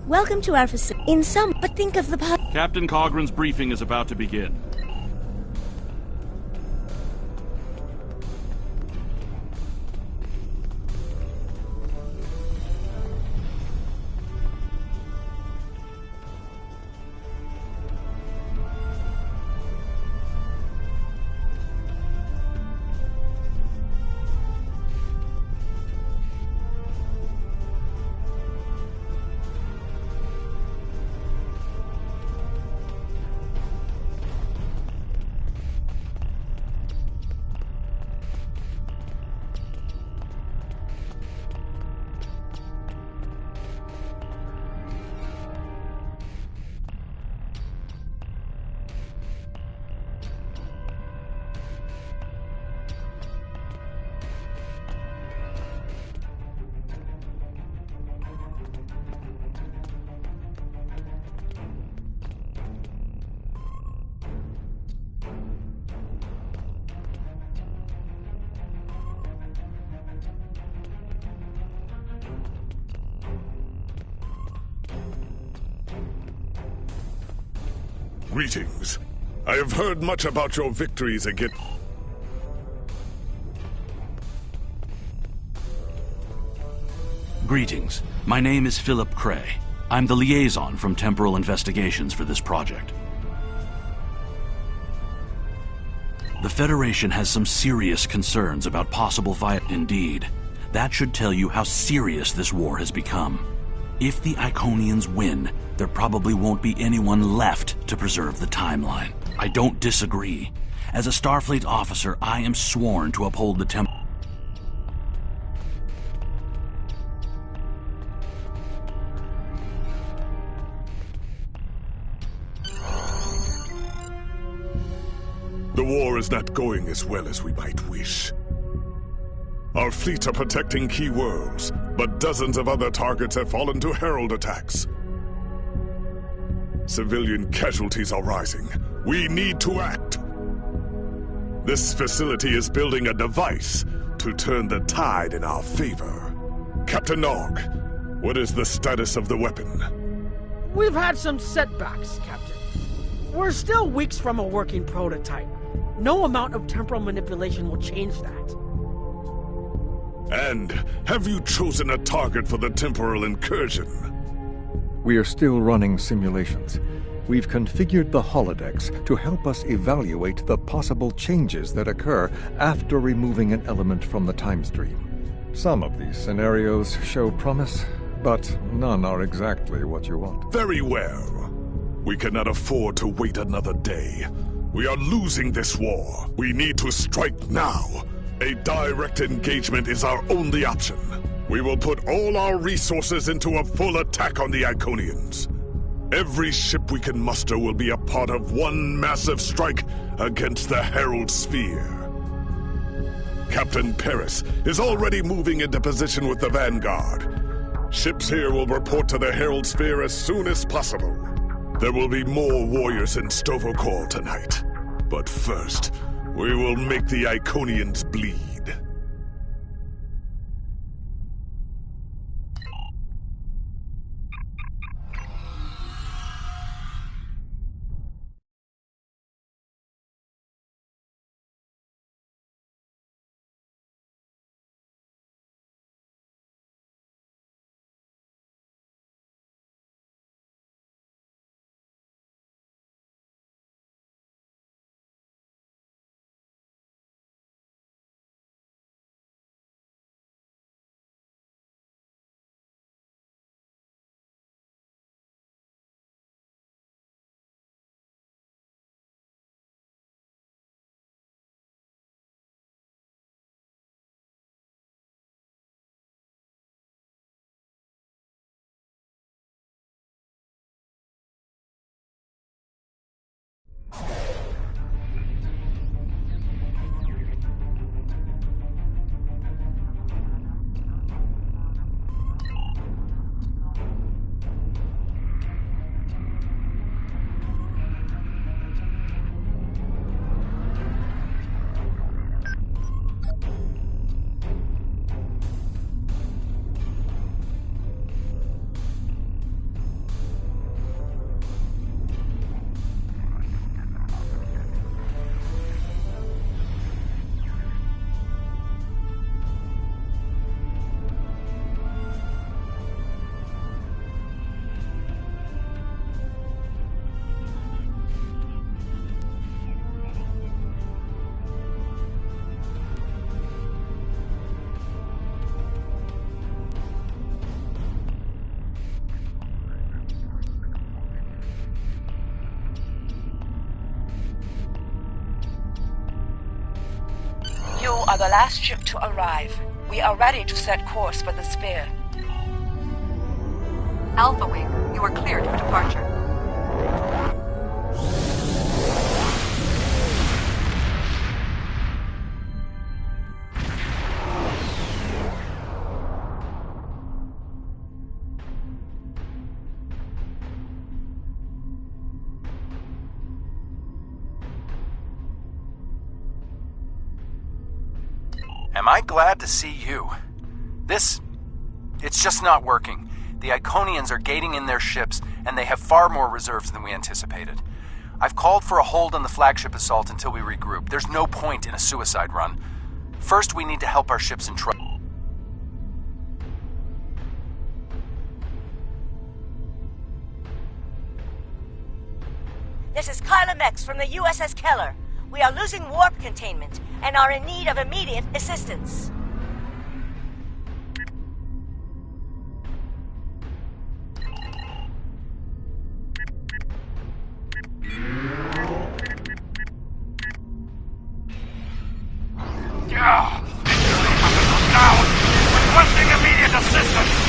Welcome to our facility. In some, but think of the Captain Cogran's briefing is about to begin. Greetings. I have heard much about your victories against... Greetings. My name is Philip Cray. I'm the liaison from Temporal Investigations for this project. The Federation has some serious concerns about possible violence. Indeed. That should tell you how serious this war has become. If the Iconians win, there probably won't be anyone left to preserve the timeline. I don't disagree. As a Starfleet officer, I am sworn to uphold the temple. The war is not going as well as we might wish. Our fleets are protecting key worlds, but dozens of other targets have fallen to Herald attacks. Civilian casualties are rising. We need to act. This facility is building a device to turn the tide in our favor. Captain Nog, what is the status of the weapon? We've had some setbacks, Captain. We're still weeks from a working prototype. No amount of temporal manipulation will change that. And have you chosen a target for the temporal incursion? We are still running simulations. We've configured the holodecks to help us evaluate the possible changes that occur after removing an element from the time stream. Some of these scenarios show promise, but none are exactly what you want. Very well. We cannot afford to wait another day. We are losing this war. We need to strike now. A direct engagement is our only option. We will put all our resources into a full attack on the Iconians. Every ship we can muster will be a part of one massive strike against the Herald Sphere. Captain Paris is already moving into position with the Vanguard. Ships here will report to the Herald Sphere as soon as possible. There will be more warriors in Sto-vo-kor tonight. But first, we will make the Iconians bleed. last ship to arrive. We are ready to set course for the Sphere. Alpha Wing, you are cleared for departure. Am I glad to see you? It's just not working. The Iconians are gating in their ships, and they have far more reserves than we anticipated. I've called for a hold on the flagship assault until we regroup. There's no point in a suicide run. First, we need to help our ships in trouble. This is Kyla Mex from the USS Keller. We are losing warp containment and are in need of immediate assistance. Requesting immediate assistance!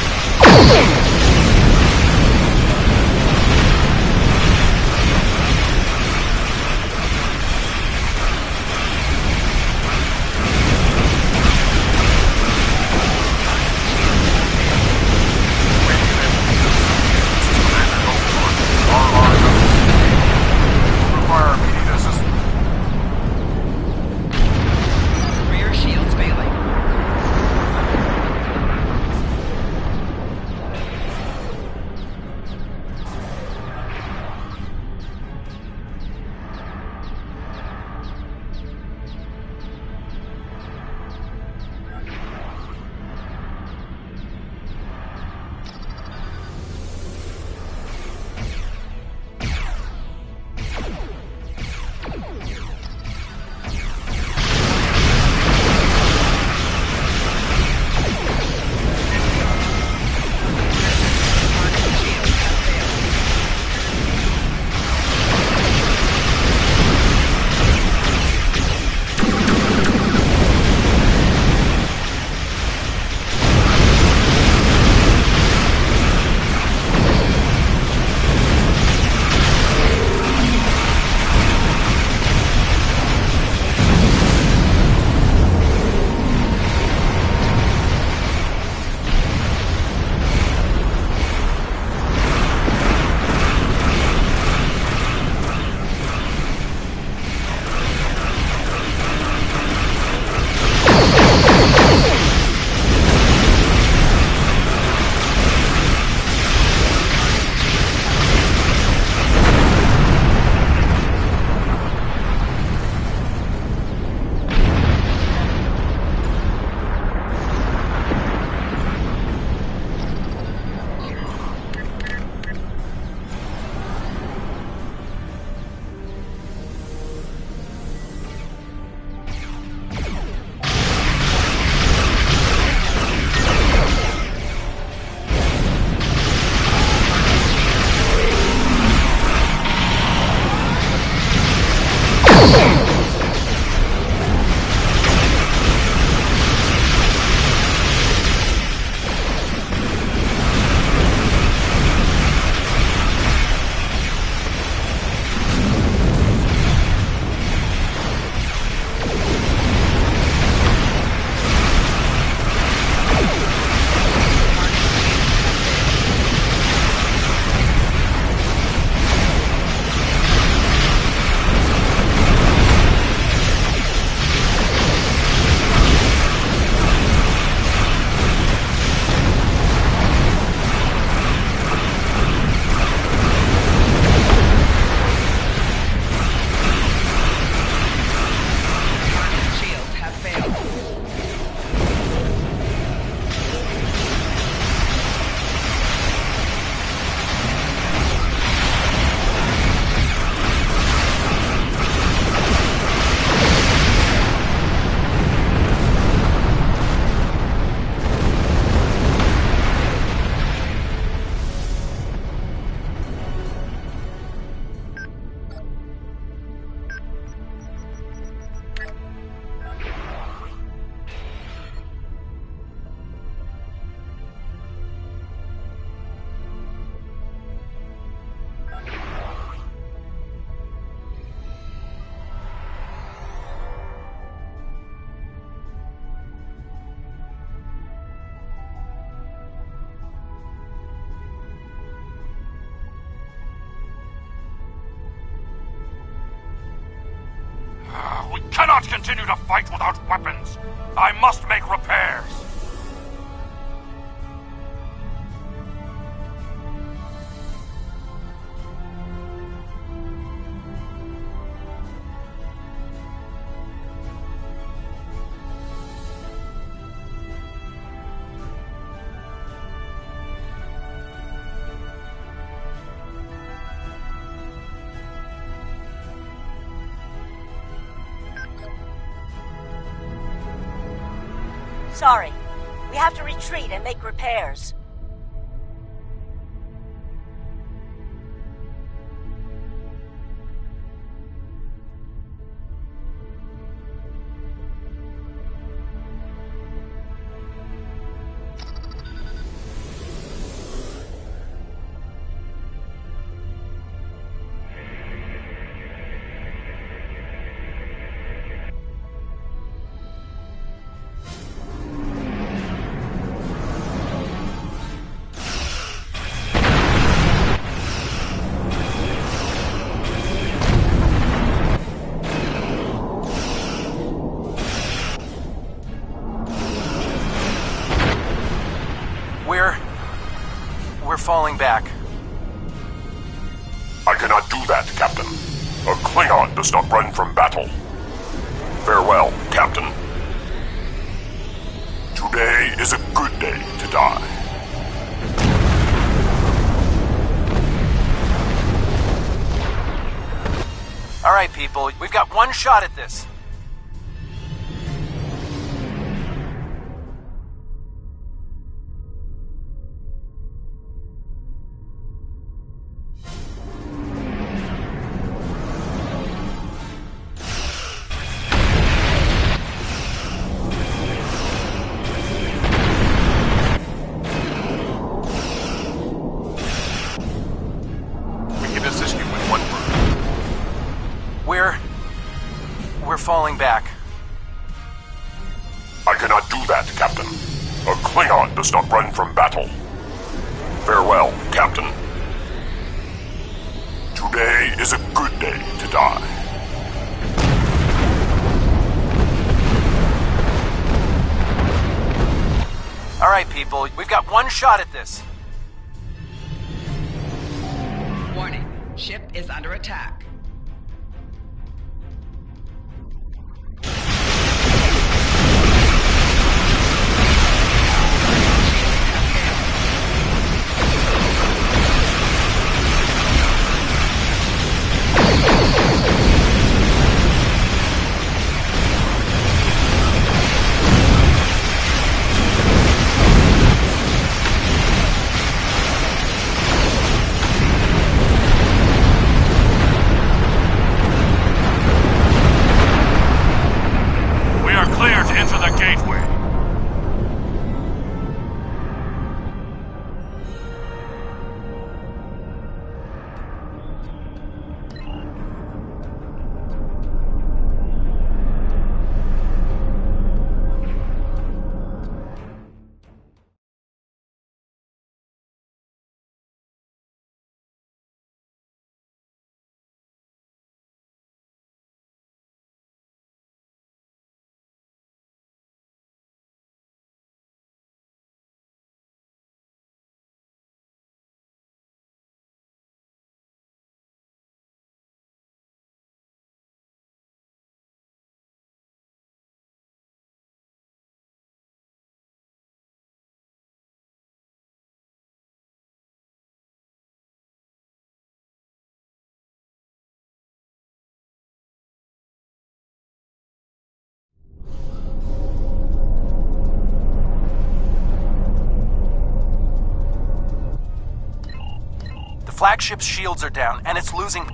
cannot continue to fight without weapons. I must make repairs. Sorry. We have to retreat and make repairs. We're falling back. I cannot do that, Captain. A Klingon does not run from battle. Farewell, Captain. Today is a good day to die. All right, people, we've got one shot at this. We're falling back. I cannot do that, Captain. A Klingon does not run from battle. Farewell, Captain. Today is a good day to die. All right, people, we've got one shot at this. Warning, ship is under attack. The flagship's shields are down, and it's losing...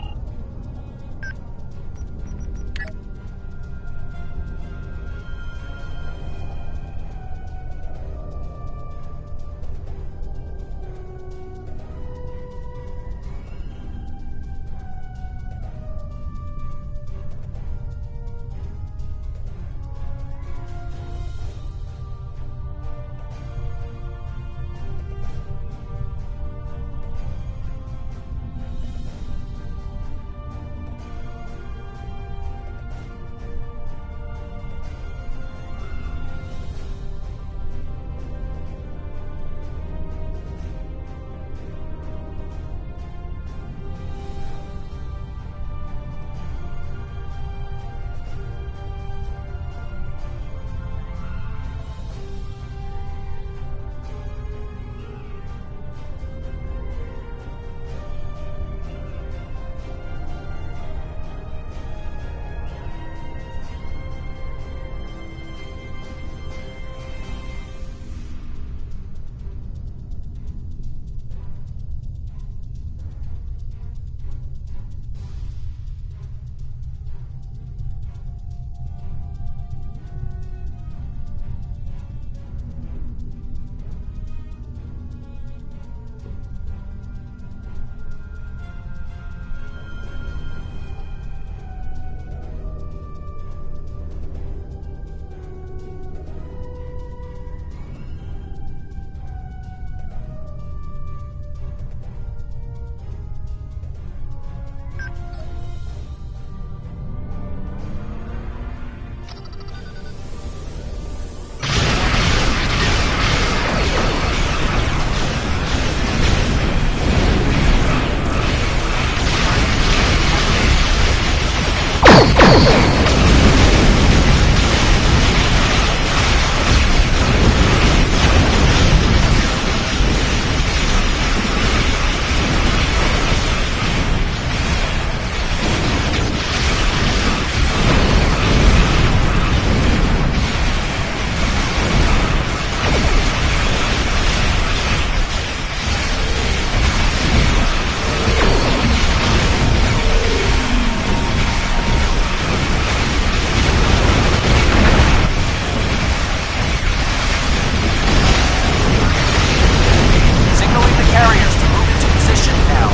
Signaling the carriers to move into position now.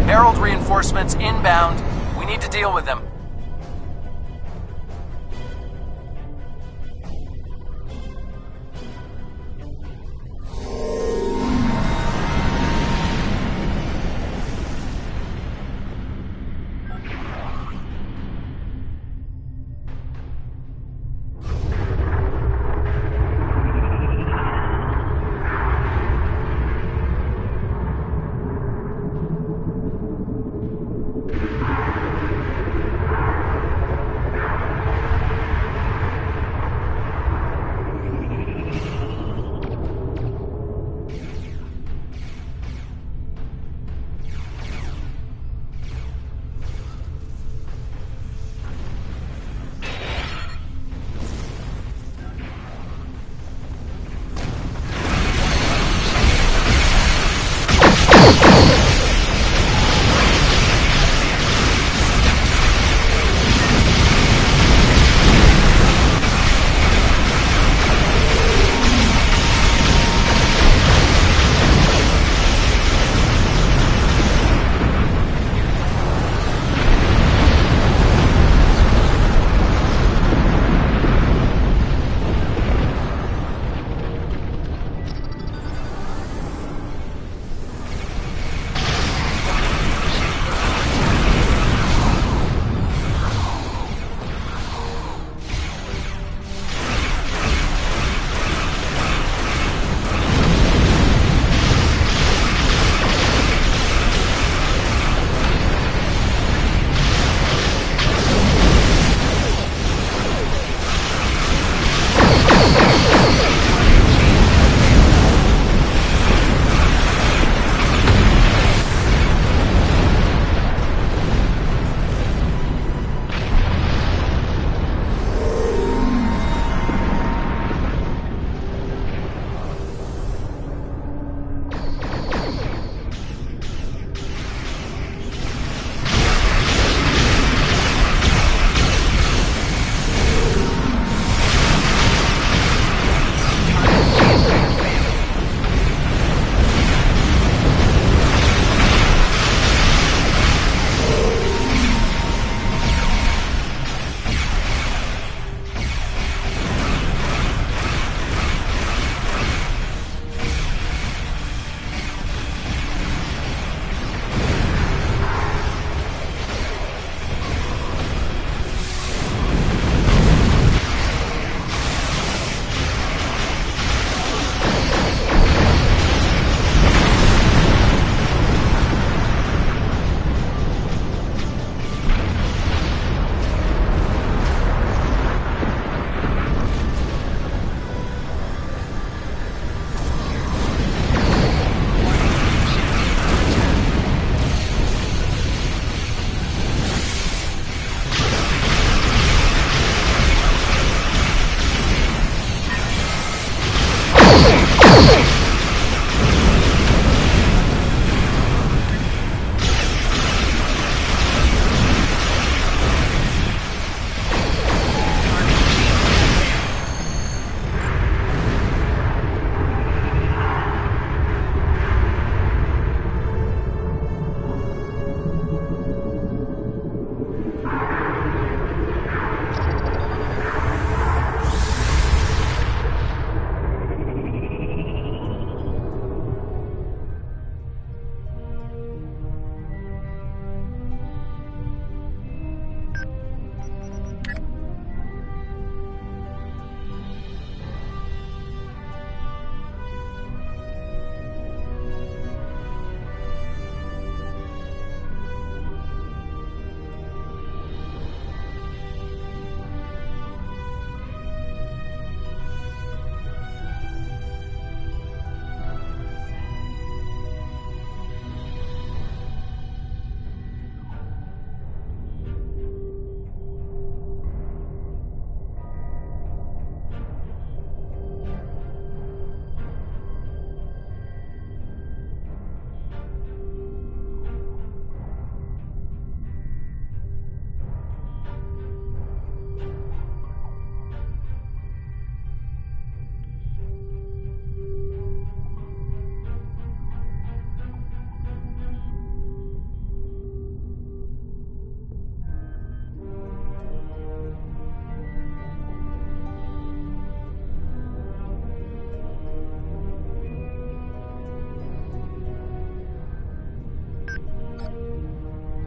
Herald reinforcements inbound. We need to deal with them.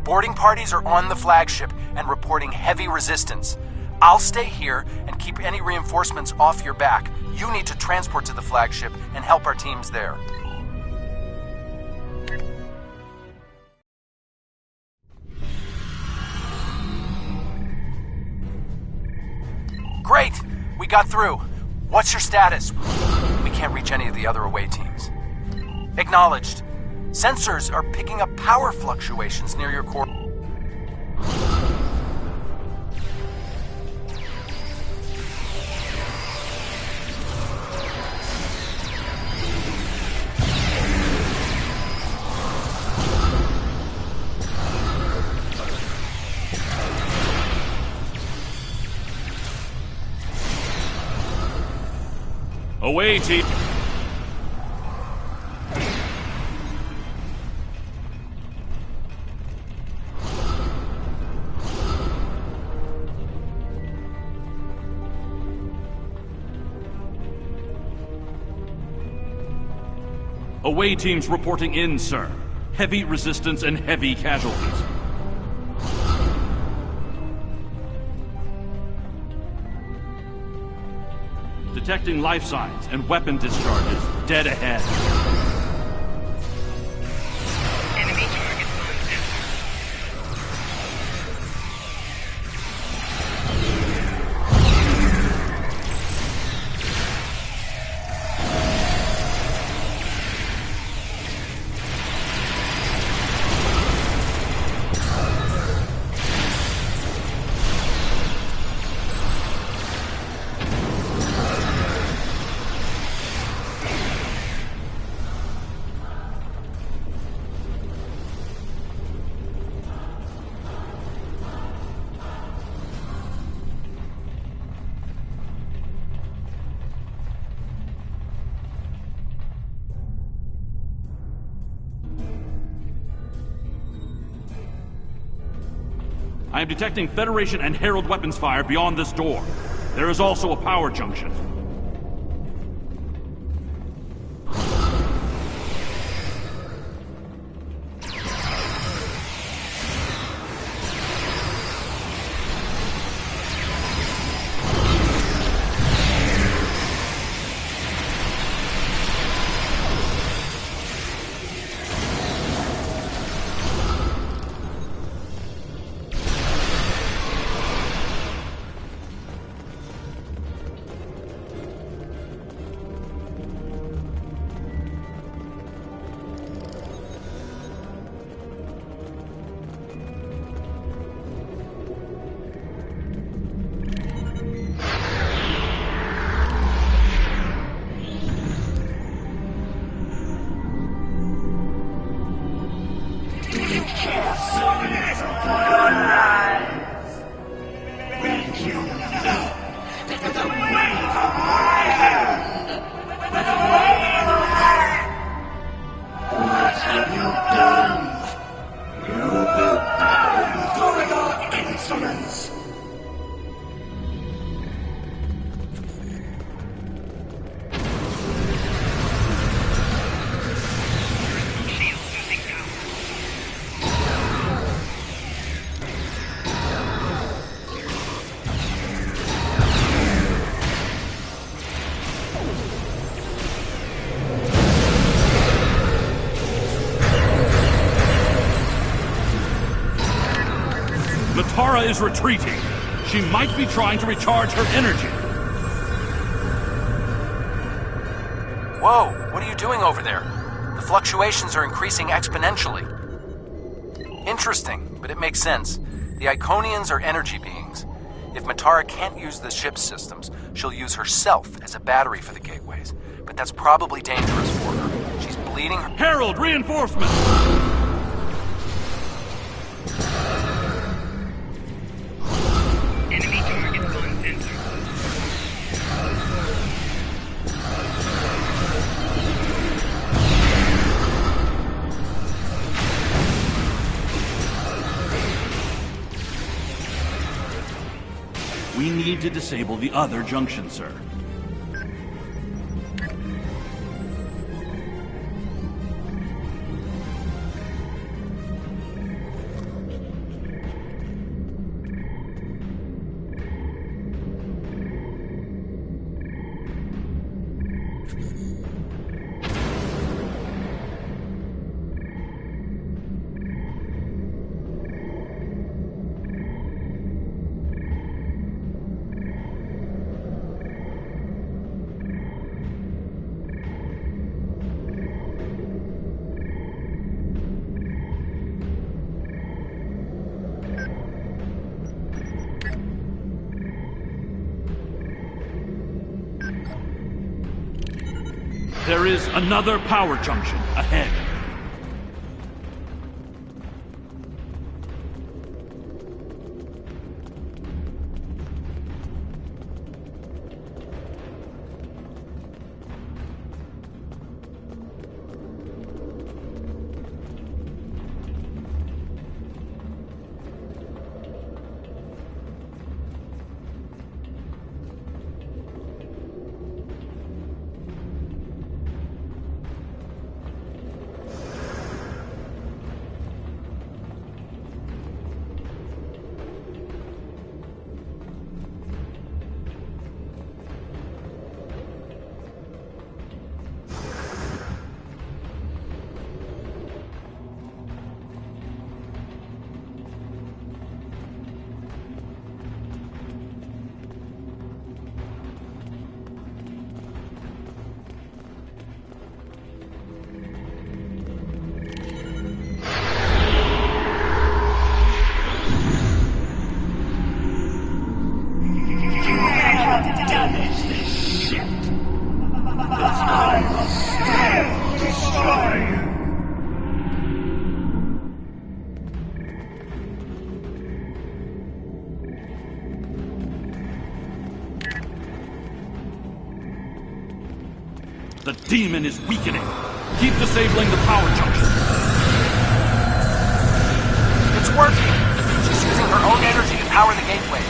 Boarding parties are on the flagship and reporting heavy resistance. I'll stay here and keep any reinforcements off your back. You need to transport to the flagship and help our teams there. Great! We got through. What's your status? We can't reach any of the other away teams. Acknowledged. Sensors are picking up power fluctuations near your core. Away, team. Away teams reporting in, sir. Heavy resistance and heavy casualties. Detecting life signs and weapon discharges. Dead ahead. Enemy target on I am detecting Federation and Herald weapons fire beyond this door. There is also a power junction. Natara is retreating. She might be trying to recharge her energy. Whoa, what are you doing over there? The fluctuations are increasing exponentially. Interesting, but it makes sense. The Iconians are energy beings. If Matara can't use the ship's systems, she'll use herself as a battery for the gateways. But that's probably dangerous for her. She's bleeding her— Herald, reinforcements! enemy target on center. We need to disable the other junction, sir. There is another power junction ahead. The demon is weakening. Keep disabling the power junction. It's working! She's using her own energy to power the gateways.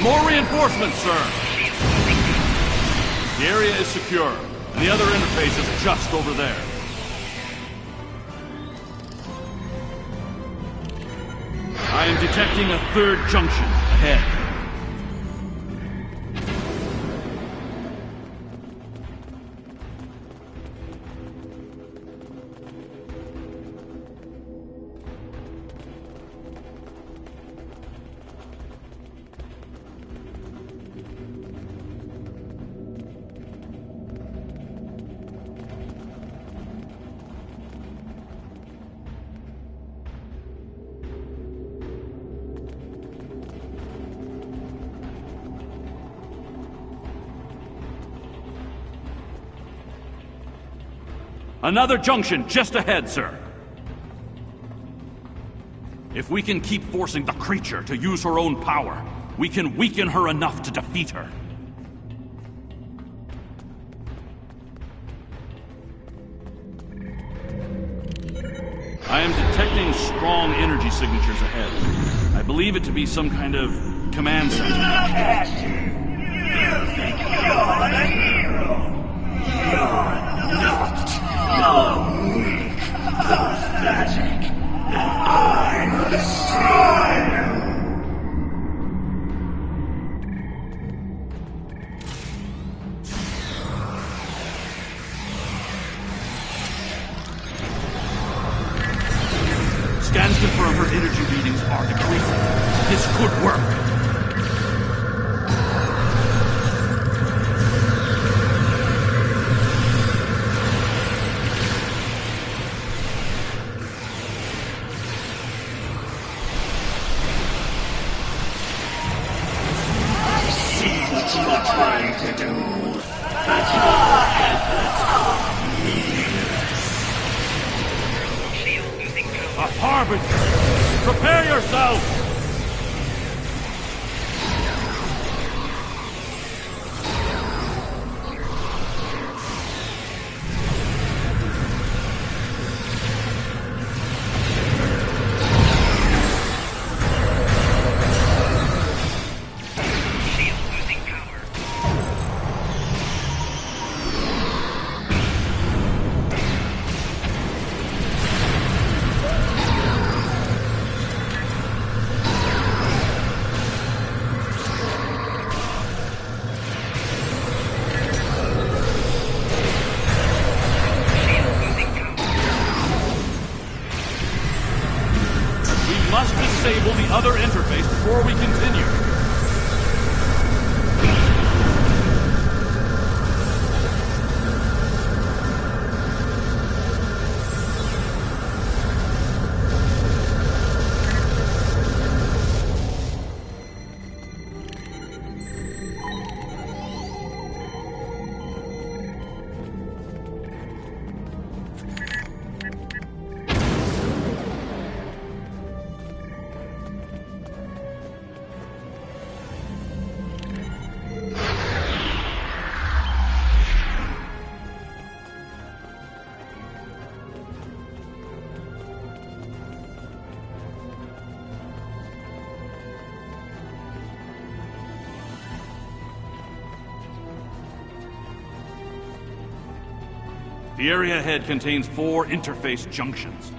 More reinforcements, sir. The area is secure, and the other interface is just over there. I am detecting a third junction ahead. Another junction just ahead, sir. If we can keep forcing the creature to use her own power, we can weaken her enough to defeat her. I am detecting strong energy signatures ahead. I believe it to be some kind of command center. You think you're the hero? You're not. You're weak, pathetic, and I will destroy you. Scans confirm her energy readings are decreasing. This could work. What you are trying to do, but your efforts are meaningless. A harbinger! Prepare yourself! disable the other interface before we continue. The area ahead contains 4 interface junctions.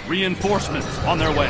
Reinforcements on their way.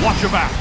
Watch your back.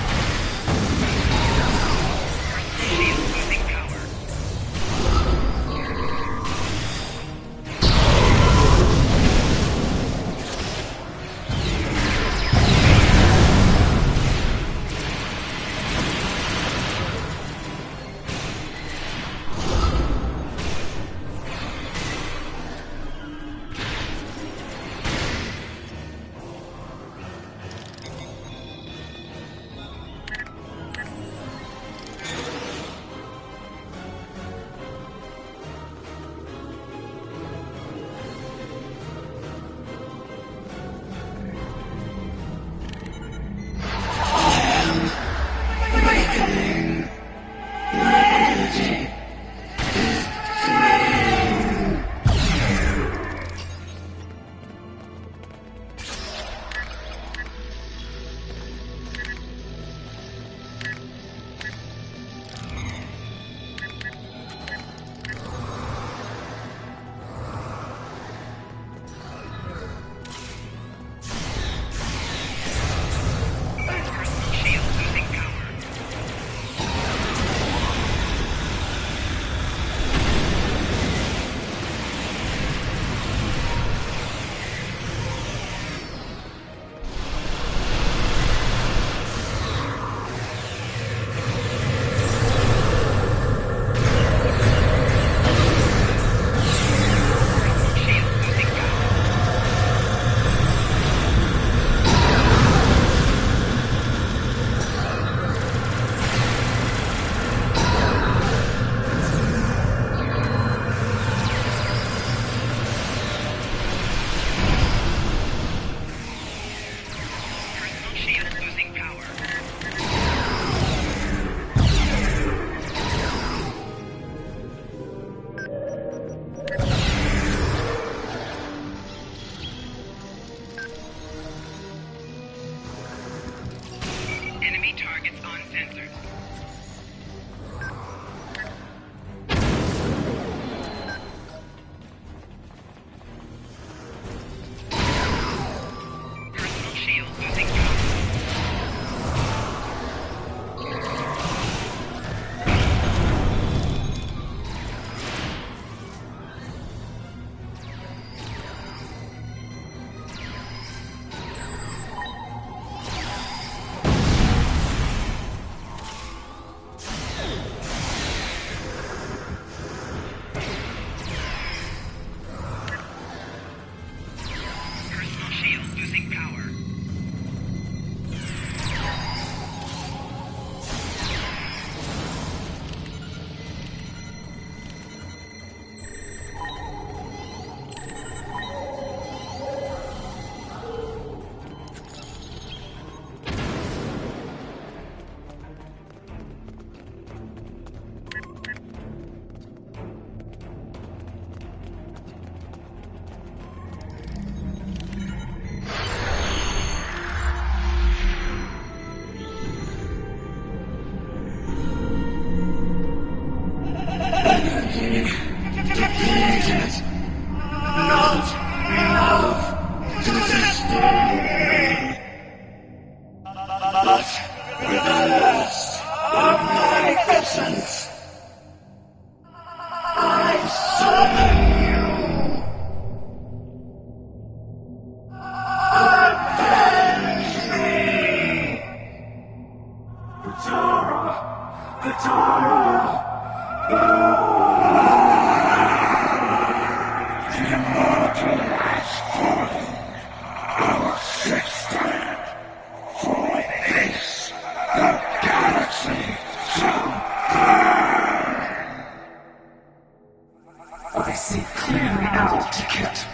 like it.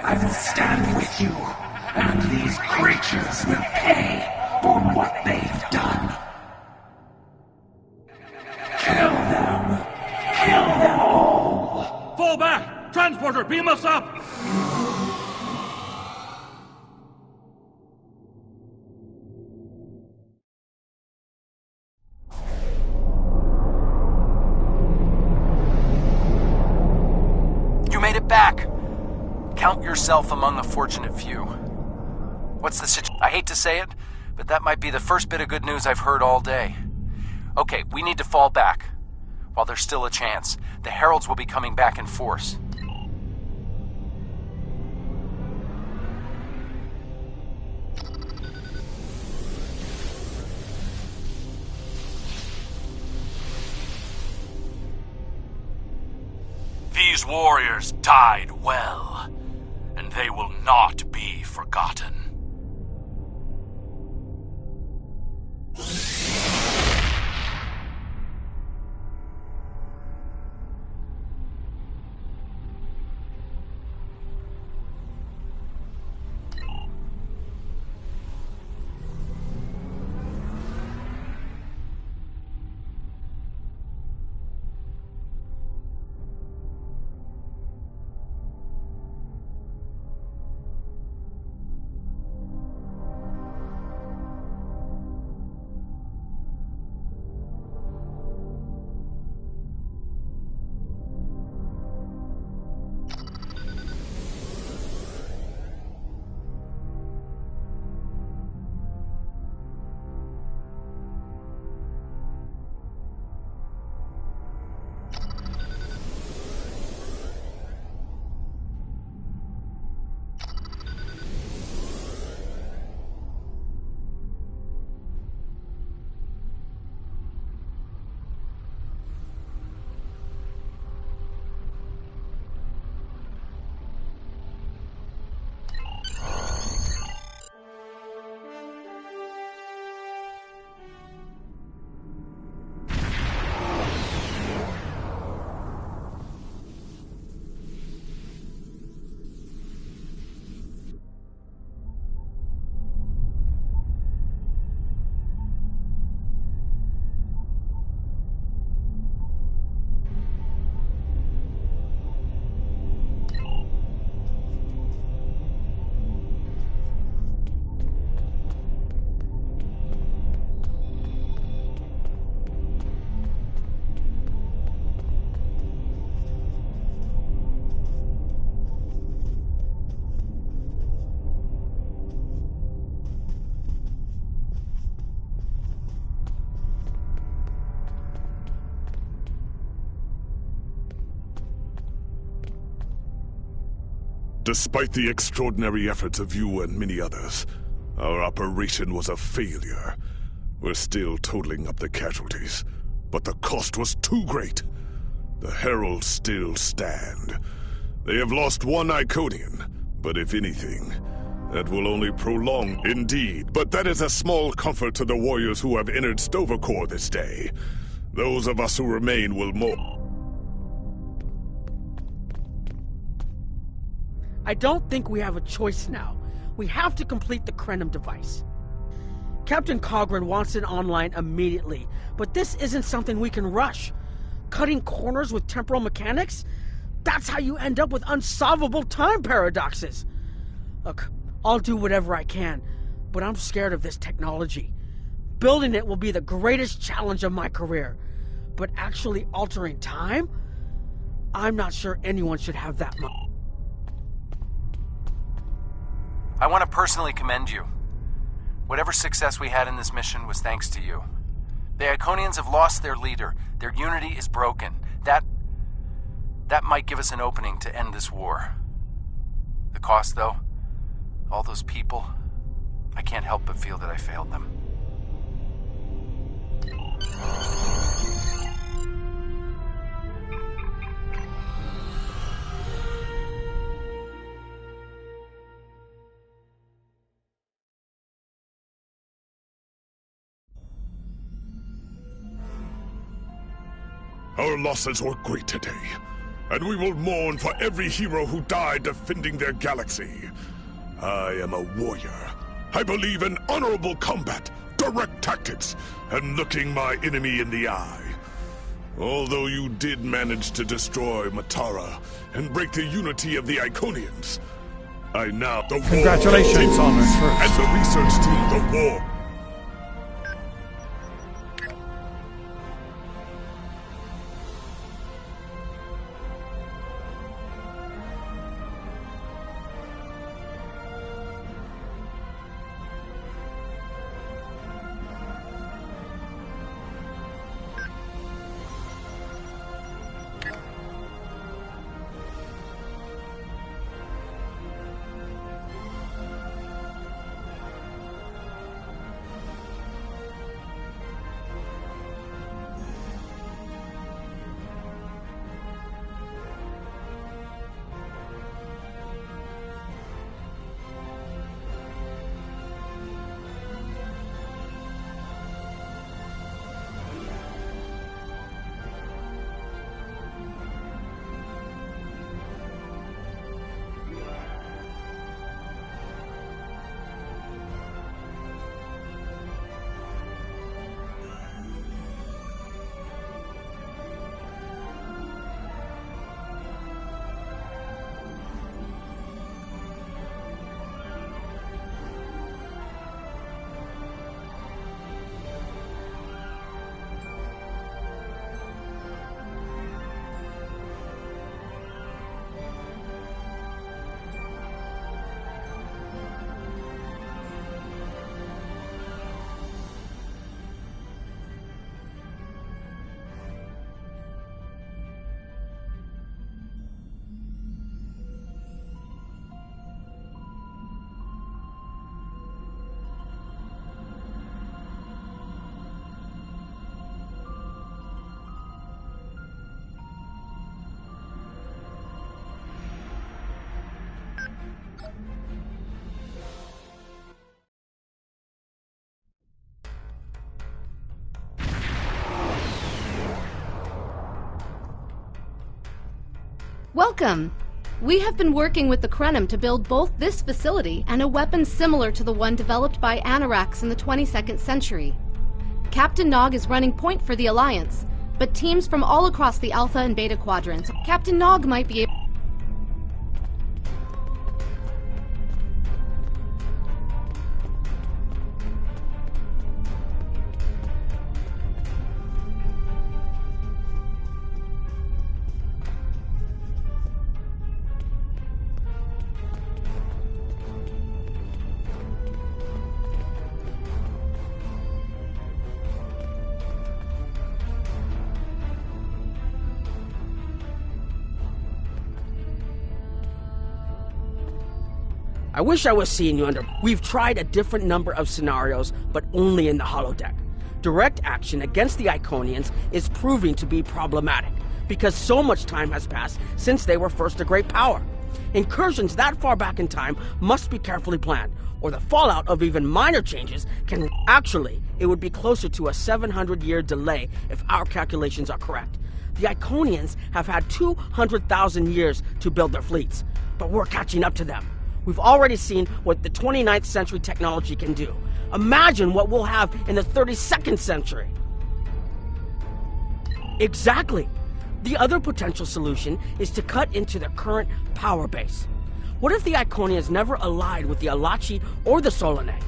I will stand with you, and these creatures will pay for what they've done. Kill them! Kill them all! Fall back! Transporter, beam us up! You made it back! Count yourself among the fortunate few. What's the situation? I hate to say it, but that might be the first bit of good news I've heard all day. Okay, we need to fall back. While there's still a chance, the Heralds will be coming back in force. These warriors died well, and they will not be forgotten. Despite the extraordinary efforts of you and many others, our operation was a failure. We're still totaling up the casualties, but the cost was too great. The Heralds still stand. They have lost one Iconian, but if anything, that will only prolong. Indeed, but that is a small comfort to the warriors who have entered Sto-vo-kor this day. Those of us who remain will more. I don't think we have a choice now. We have to complete the Krenim device. Captain Cogran wants it online immediately, but this isn't something we can rush. Cutting corners with temporal mechanics? That's how you end up with unsolvable time paradoxes. Look, I'll do whatever I can, but I'm scared of this technology. Building it will be the greatest challenge of my career, but actually altering time? I'm not sure anyone should have that much. I want to personally commend you. Whatever success we had in this mission was thanks to you. The Iconians have lost their leader. Their unity is broken. That might give us an opening to end this war. The cost, though, all those people, I can't help but feel that I failed them. Our losses were great today. and we will mourn for every hero who died defending their galaxy. I am a warrior. I believe in honorable combat, direct tactics, and looking my enemy in the eye. Although you did manage to destroy Matara and break the unity of the Iconians, I now... Congratulations, Honors First. And the research team, the war... Welcome! We have been working with the Krenim to build both this facility and a weapon similar to the one developed by Anarax in the 22nd century. Captain Nog is running point for the Alliance, but teams from all across the Alpha and Beta quadrants, Captain Nog might be able... I wish I was seeing you under... We've tried a different number of scenarios, but only in the holodeck. Direct action against the Iconians is proving to be problematic, because so much time has passed since they were first a great power. Incursions that far back in time must be carefully planned, or the fallout of even minor changes can... Actually, it would be closer to a 700-year delay if our calculations are correct. The Iconians have had 200,000 years to build their fleets, but we're catching up to them. We've already seen what the 29th century technology can do. Imagine what we'll have in the 32nd century. Exactly. The other potential solution is to cut into their current power base. What if the Iconians never allied with the Alachi or the Solanae?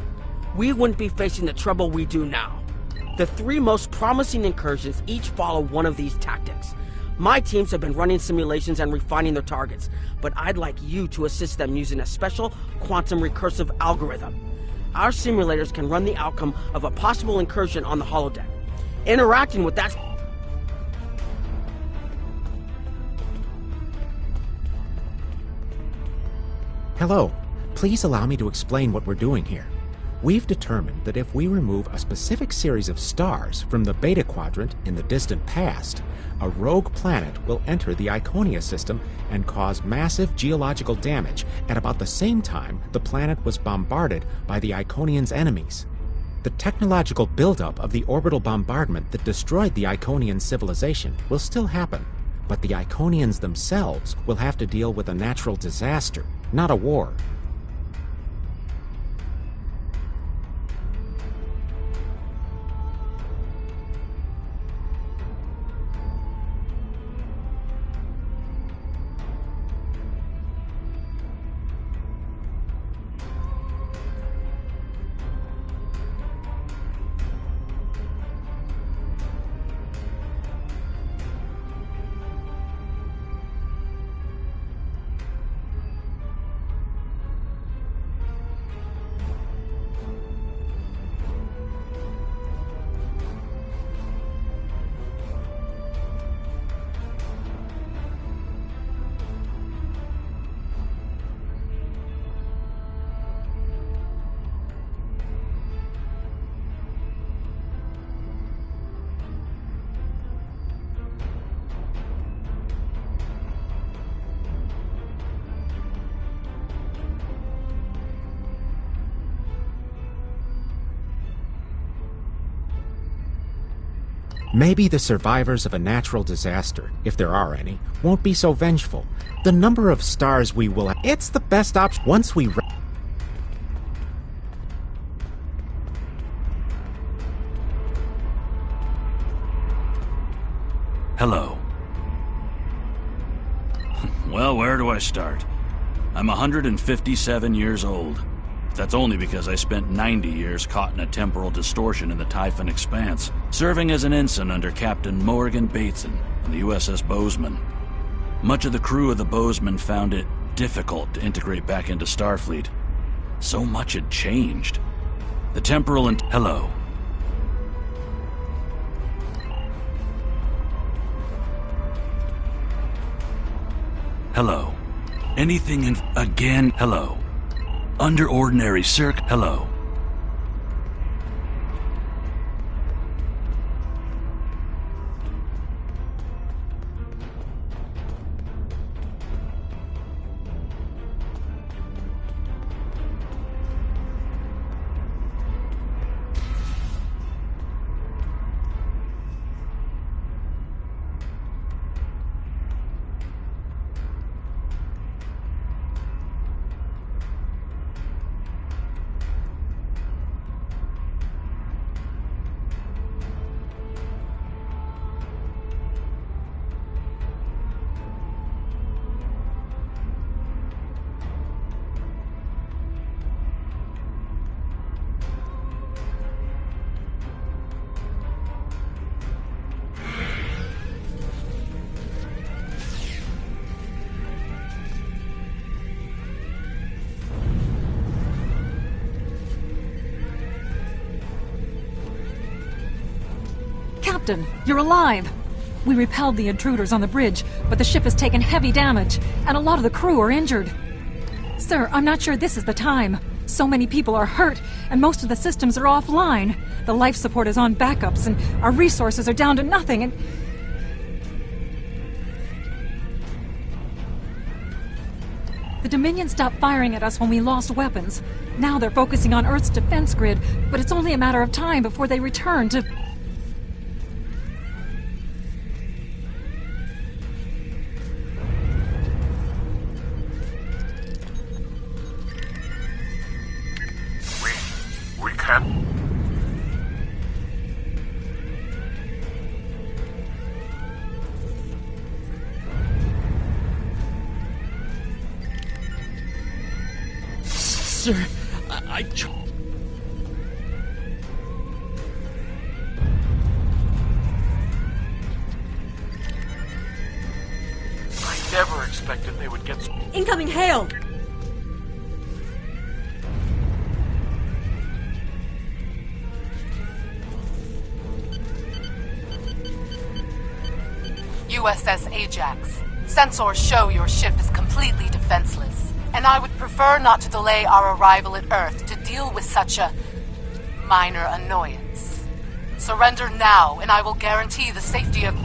We wouldn't be facing the trouble we do now. The three most promising incursions each follow one of these tactics. My teams have been running simulations and refining their targets, but I'd like you to assist them using a special quantum recursive algorithm. Our simulators can run the outcome of a possible incursion on the holodeck. Interacting with that... Hello. Please allow me to explain what we're doing here. We've determined that if we remove a specific series of stars from the Beta Quadrant in the distant past, a rogue planet will enter the Iconia system and cause massive geological damage at about the same time the planet was bombarded by the Iconians' enemies. The technological buildup of the orbital bombardment that destroyed the Iconian civilization will still happen, But the Iconians themselves will have to deal with a natural disaster, not a war. Maybe the survivors of a natural disaster, if there are any, won't be so vengeful. The number of stars we will have, it's the best option once we... Hello. Well, where do I start? I'm 157 years old. That's only because I spent 90 years caught in a temporal distortion in the Typhon Expanse, serving as an ensign under Captain Morgan Bateson on the USS Bozeman. Much of the crew of the Bozeman found it difficult to integrate back into Starfleet. So much had changed. The temporal and... Hello. Hello. Anything in... Again, hello. Under ordinary hello. Captain, you're alive! We repelled the intruders on the bridge, but the ship has taken heavy damage, and a lot of the crew are injured. Sir, I'm not sure this is the time. So many people are hurt, and most of the systems are offline. The life support is on backups, and our resources are down to nothing, and... The Dominion stopped firing at us when we lost weapons. Now they're focusing on Earth's defense grid, but it's only a matter of time before they return to... We can't... Sir, I never expected they would get... Incoming hail! USS Ajax. Sensors show your ship is completely defenseless, and I would prefer not to delay our arrival at Earth to deal with such a minor annoyance. Surrender now, and I will guarantee the safety of...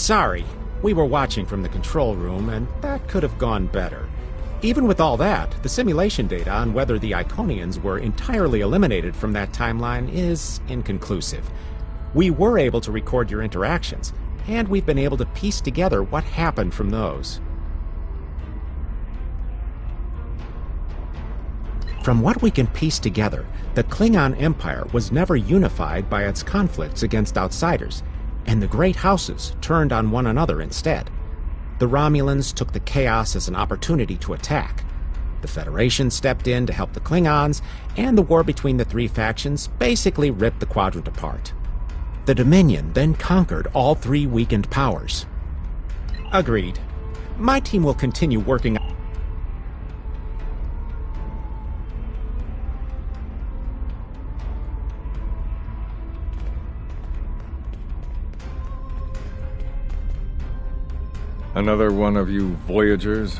Sorry, we were watching from the control room, and that could have gone better. Even with all that, the simulation data on whether the Iconians were entirely eliminated from that timeline is inconclusive. We were able to record your interactions, and we've been able to piece together what happened from those. From what we can piece together, the Klingon Empire was never unified by its conflicts against outsiders, and the great houses turned on one another instead. The Romulans took the chaos as an opportunity to attack. The Federation stepped in to help the Klingons, and the war between the three factions basically ripped the quadrant apart. The Dominion then conquered all three weakened powers. Agreed. My team will continue working on... Another one of you Voyagers?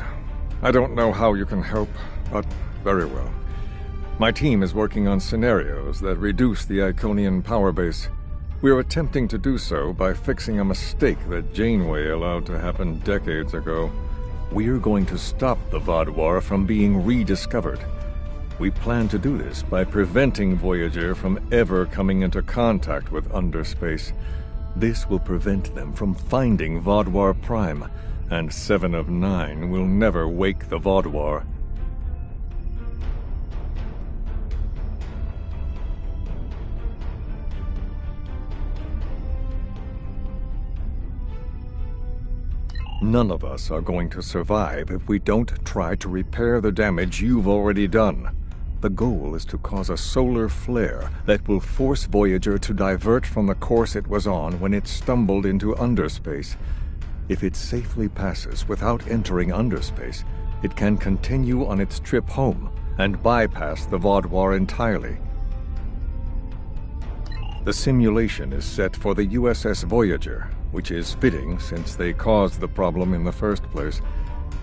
I don't know how you can help, but very well. My team is working on scenarios that reduce the Iconian power base. We're attempting to do so by fixing a mistake that Janeway allowed to happen decades ago. We're going to stop the Vaadwaur from being rediscovered. We plan to do this by preventing Voyager from ever coming into contact with Underspace. This will prevent them from finding Vaadwaur Prime, and 7 of 9 will never wake the Vaadwaur. None of us are going to survive if we don't try to repair the damage you've already done. The goal is to cause a solar flare that will force Voyager to divert from the course it was on when it stumbled into Underspace. If it safely passes without entering Underspace, it can continue on its trip home and bypass the Vaadwaur entirely. The simulation is set for the USS Voyager, which is fitting since they caused the problem in the first place.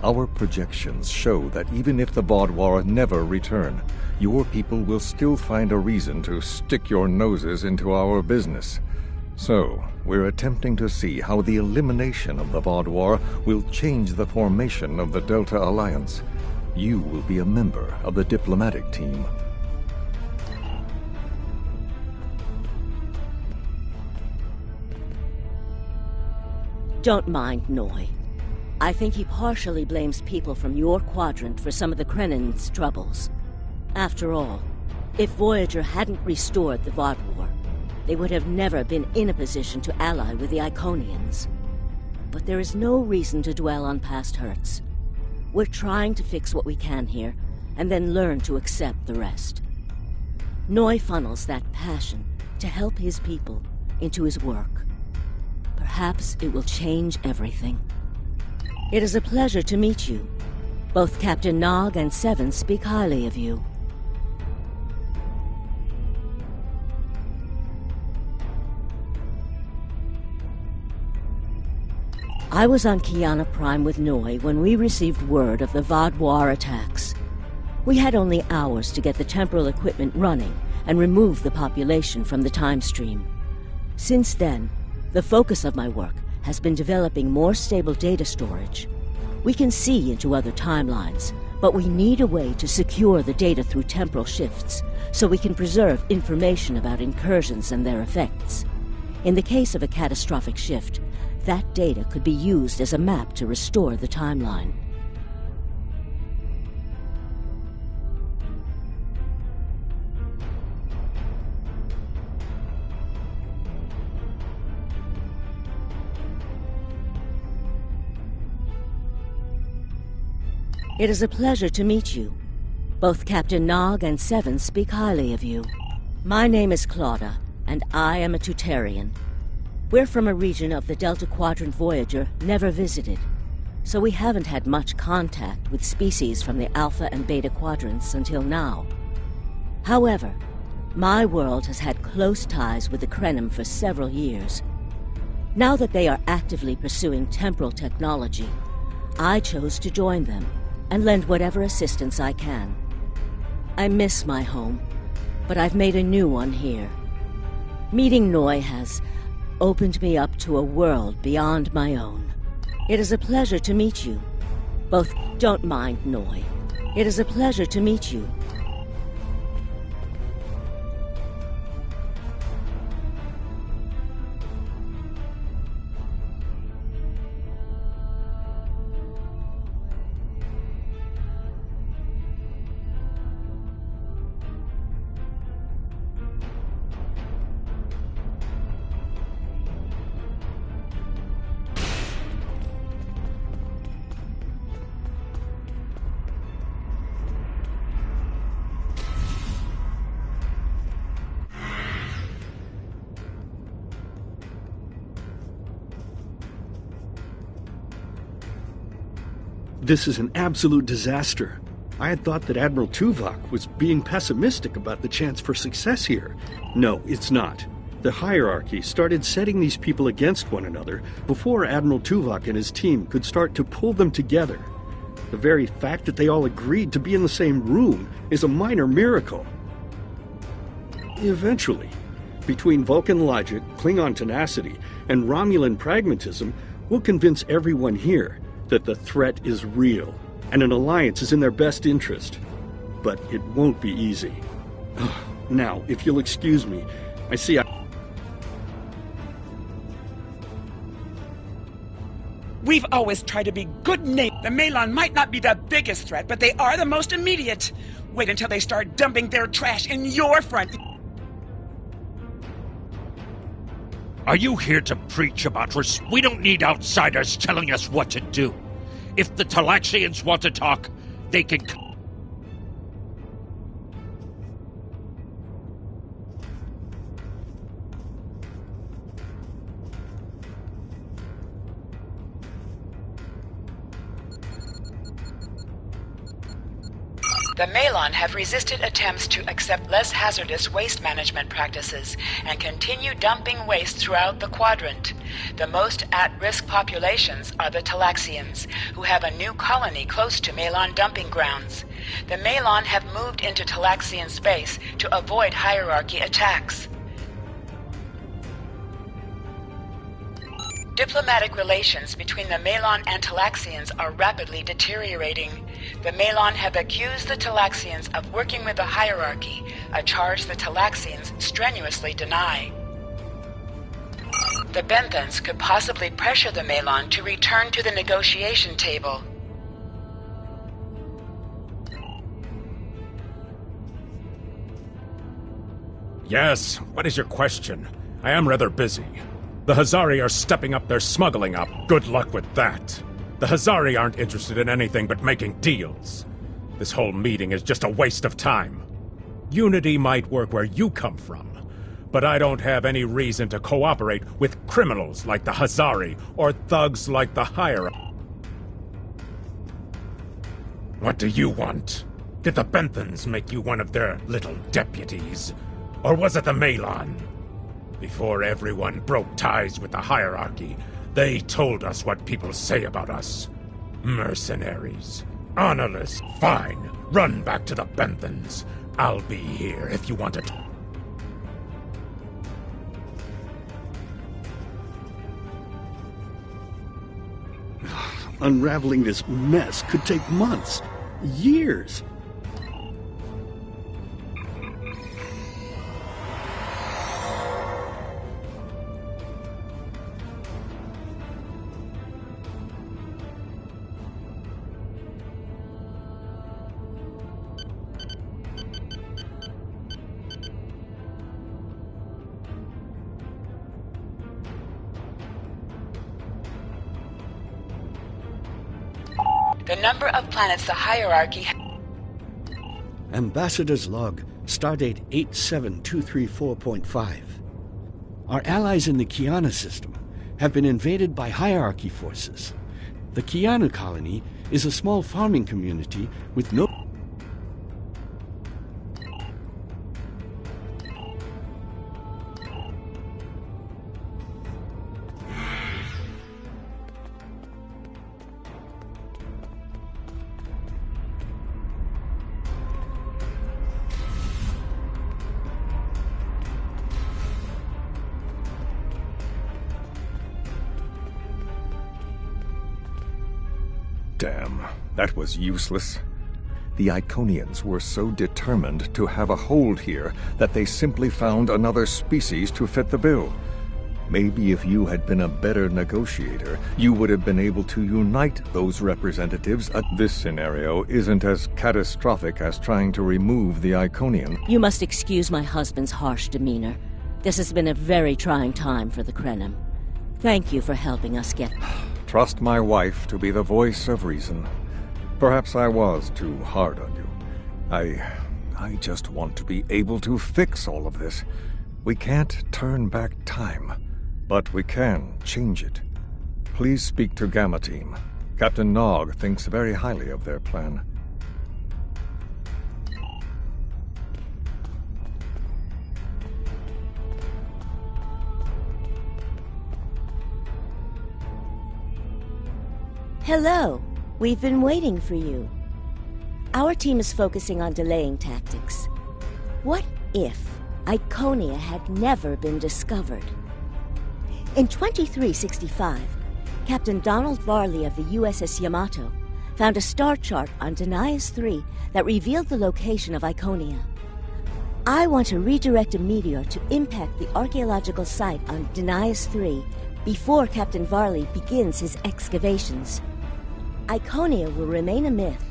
Our projections show that even if the Vaadwaur never return, your people will still find a reason to stick your noses into our business. So, we're attempting to see how the elimination of the Vaadwaur will change the formation of the Delta Alliance. You will be a member of the diplomatic team. Don't mind Noi. I think he partially blames people from your quadrant for some of the Krennin's troubles. After all, if Voyager hadn't restored the Vaadwaur, they would have never been in a position to ally with the Iconians. But there is no reason to dwell on past hurts. We're trying to fix what we can here, and then learn to accept the rest. Noi funnels that passion to help his people into his work. Perhaps it will change everything. It is a pleasure to meet you. Both Captain Nog and Seven speak highly of you. I was on Kiana Prime with Noi when we received word of the Vaadwaur attacks. We had only hours to get the temporal equipment running and remove the population from the time stream. Since then, the focus of my work has been developing more stable data storage. We can see into other timelines, but we need a way to secure the data through temporal shifts, so we can preserve information about incursions and their effects. In the case of a catastrophic shift, that data could be used as a map to restore the timeline. It is a pleasure to meet you. Both Captain Nog and Seven speak highly of you. My name is Claudia, and I am a Tutarian. We're from a region of the Delta Quadrant Voyager never visited, so we haven't had much contact with species from the Alpha and Beta quadrants until now. However, my world has had close ties with the Krenim for several years. Now that they are actively pursuing temporal technology, I chose to join them and lend whatever assistance I can. I miss my home, but I've made a new one here. Meeting Noi has opened me up to a world beyond my own. It is a pleasure to meet you. Both don't mind Noi. It is a pleasure to meet you. This is an absolute disaster. I had thought that Admiral Tuvok was being pessimistic about the chance for success here. No, it's not. The hierarchy started setting these people against one another before Admiral Tuvok and his team could start to pull them together. The very fact that they all agreed to be in the same room is a minor miracle. Eventually, between Vulcan logic, Klingon tenacity, and Romulan pragmatism, we'll convince everyone here that the threat is real, and an alliance is in their best interest. But it won't be easy. Now, if you'll excuse me, I see We've always tried to be good neighbors. The Maelon might not be the biggest threat, but they are the most immediate. Wait until they start dumping their trash in your front. Are you here to preach about We don't need outsiders telling us what to do. If the Talaxians want to talk, they can come. The Maelon have resisted attempts to accept less hazardous waste management practices and continue dumping waste throughout the quadrant. The most at-risk populations are the Talaxians, who have a new colony close to Maelon dumping grounds. The Maelon have moved into Talaxian space to avoid hierarchy attacks. Diplomatic relations between the Maelon and Talaxians are rapidly deteriorating. The Maelon have accused the Talaxians of working with the hierarchy, a charge the Talaxians strenuously deny. The Benthans could possibly pressure the Maelon to return to the negotiation table. Yes, what is your question? I am rather busy. The Hazari are stepping up their smuggling up. Good luck with that. The Hazari aren't interested in anything but making deals. This whole meeting is just a waste of time. Unity might work where you come from, but I don't have any reason to cooperate with criminals like the Hazari or thugs like the hierarchy. What do you want? Did the Benthans make you one of their little deputies? Or was it the Maelon? Before everyone broke ties with the hierarchy, they told us what people say about us. Mercenaries. Honorless. Fine. Run back to the Benthans. I'll be here if you want to talk. Unraveling this mess could take months, years. The number of planets the hierarchy... Ambassador's log, stardate 87234.5. Our allies in the Kiana system have been invaded by hierarchy forces. The Kiana colony is a small farming community with no... Damn, that was useless. The Iconians were so determined to have a hold here that they simply found another species to fit the bill. Maybe if you had been a better negotiator, you would have been able to unite those representatives. This scenario isn't as catastrophic as trying to remove the Iconian. You must excuse my husband's harsh demeanor. This has been a very trying time for the Krenim. Thank you for helping us get... Trust my wife to be the voice of reason. Perhaps I was too hard on you. I just want to be able to fix all of this. We can't turn back time, but we can change it. Please speak to Gamma Team. Captain Nog thinks very highly of their plan. Hello. We've been waiting for you. Our team is focusing on delaying tactics. What if Iconia had never been discovered? In 2365, Captain Donald Varley of the USS Yamato found a star chart on Denias 3 that revealed the location of Iconia. I want to redirect a meteor to impact the archaeological site on Denias 3 before Captain Varley begins his excavations. Iconia will remain a myth,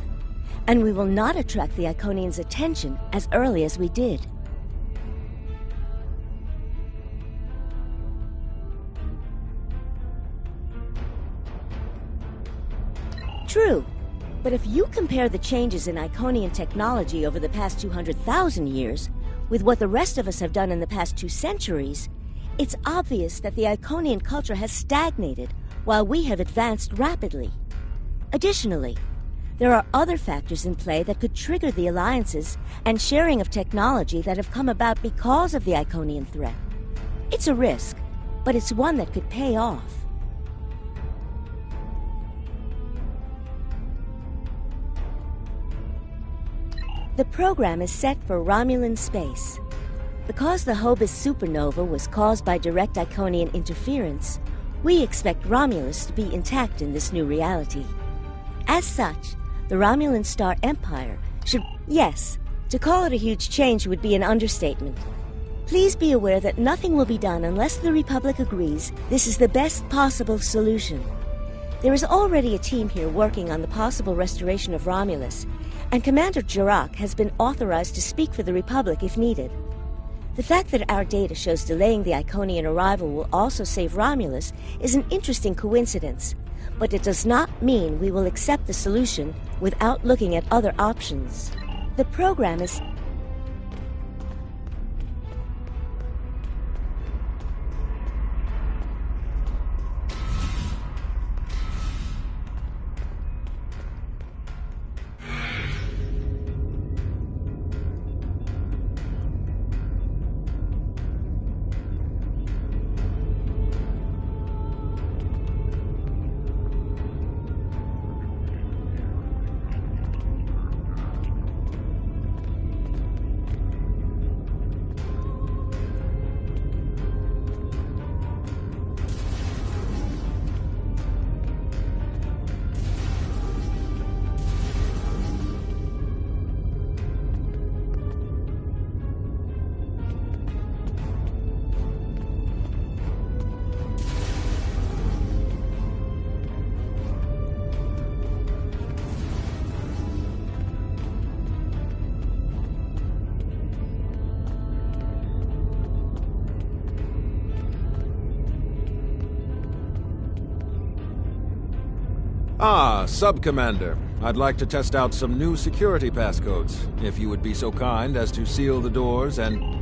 and we will not attract the Iconians' attention as early as we did. True, but if you compare the changes in Iconian technology over the past 200,000 years with what the rest of us have done in the past 2 centuries, it's obvious that the Iconian culture has stagnated while we have advanced rapidly. Additionally, there are other factors in play that could trigger the alliances and sharing of technology that have come about because of the Iconian threat. It's a risk, but it's one that could pay off. The program is set for Romulan space. Because the Hobus supernova was caused by direct Iconian interference, we expect Romulus to be intact in this new reality. As such, the Romulan Star Empire should... Yes, to call it a huge change would be an understatement. Please be aware that nothing will be done unless the Republic agrees this is the best possible solution. There is already a team here working on the possible restoration of Romulus, and Commander Jirak has been authorized to speak for the Republic if needed. The fact that our data shows delaying the Iconian arrival will also save Romulus is an interesting coincidence, but it does not mean we will accept the solution without looking at other options. The program is... Ah, Sub-Commander. I'd like to test out some new security passcodes, if you would be so kind as to seal the doors and...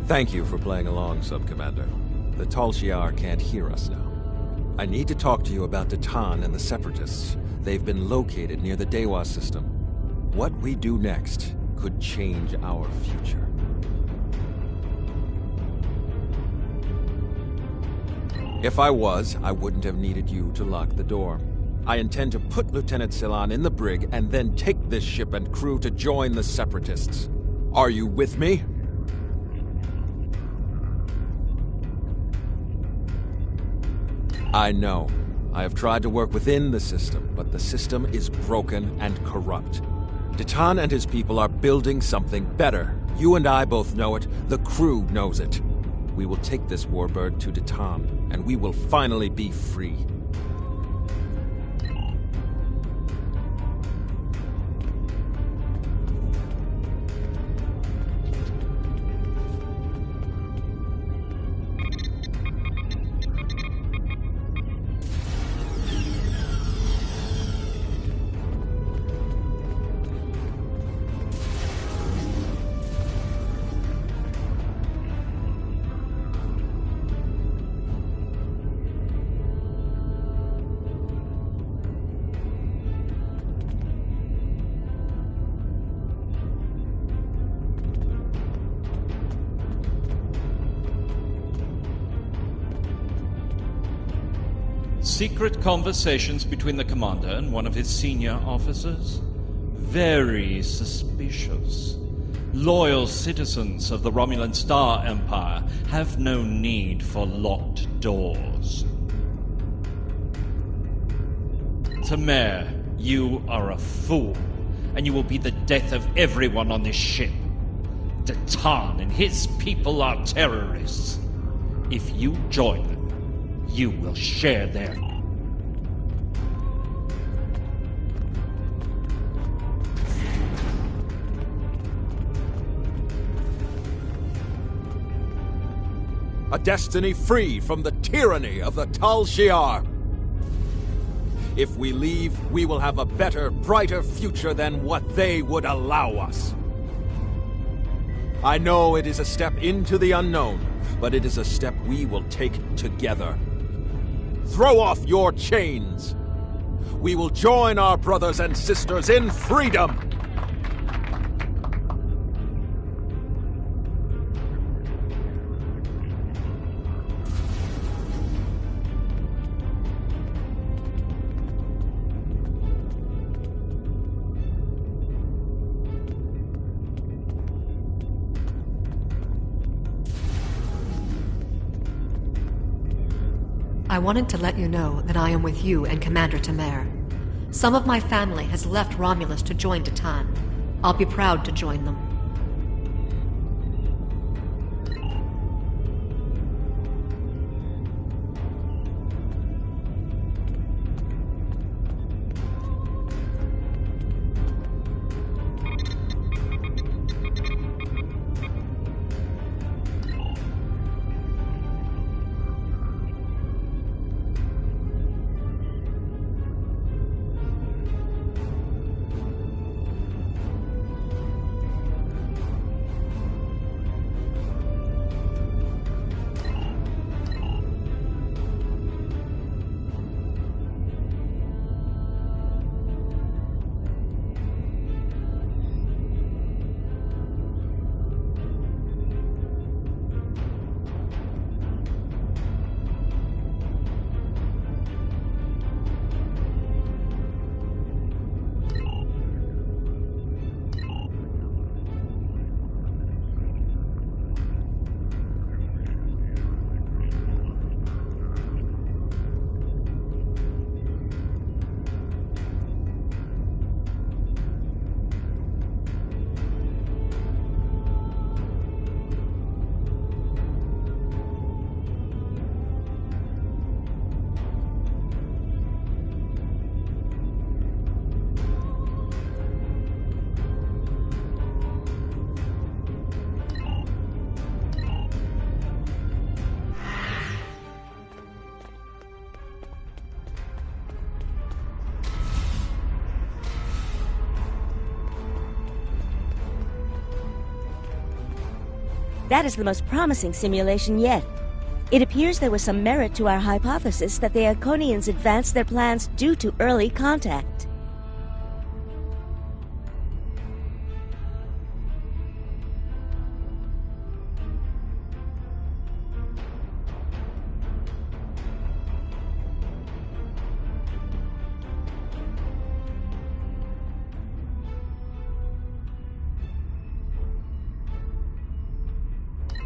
Thank you for playing along, Sub-Commander. The Tal Shiar can't hear us now. I need to talk to you about Datan and the Separatists. They've been located near the Dewa system. What we do next could change our future. If I was, I wouldn't have needed you to lock the door. I intend to put Lieutenant Celan in the brig and then take this ship and crew to join the Separatists. Are you with me? I know. I have tried to work within the system, but the system is broken and corrupt. Datan and his people are building something better. You and I both know it. The crew knows it. We will take this warbird to Datan, and we will finally be free. Secret conversations between the commander and one of his senior officers? Very suspicious. Loyal citizens of the Romulan Star Empire have no need for locked doors. Temer, you are a fool, and you will be the death of everyone on this ship. Datan and his people are terrorists. If you join them, you will share their... A destiny free from the tyranny of the Tal Shiar. If we leave, we will have a better, brighter future than what they would allow us. I know it is a step into the unknown, but it is a step we will take together. Throw off your chains. We will join our brothers and sisters in freedom. I wanted to let you know that I am with you and Commander Temer. Some of my family has left Romulus to join Datan. I'll be proud to join them. That is the most promising simulation yet. It appears there was some merit to our hypothesis that the Iconians advanced their plans due to early contact.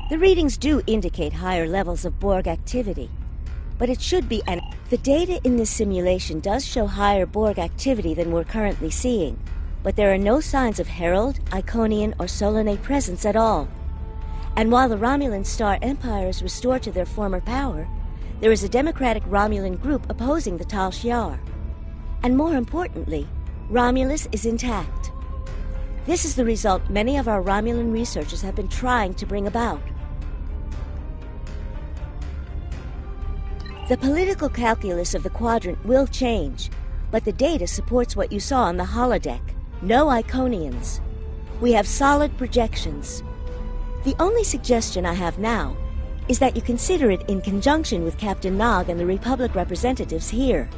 The readings do indicate higher levels of Borg activity, but it should be the data in this simulation does show higher Borg activity than we're currently seeing, but there are no signs of Herald, Iconian, or Solanae presence at all. And while the Romulan Star Empire is restored to their former power, there is a democratic Romulan group opposing the Tal Shiar. And more importantly, Romulus is intact. This is the result many of our Romulan researchers have been trying to bring about. The political calculus of the Quadrant will change, but the data supports what you saw on the holodeck. No Iconians. We have solid projections. The only suggestion I have now is that you consider it in conjunction with Captain Nog and the Republic representatives here.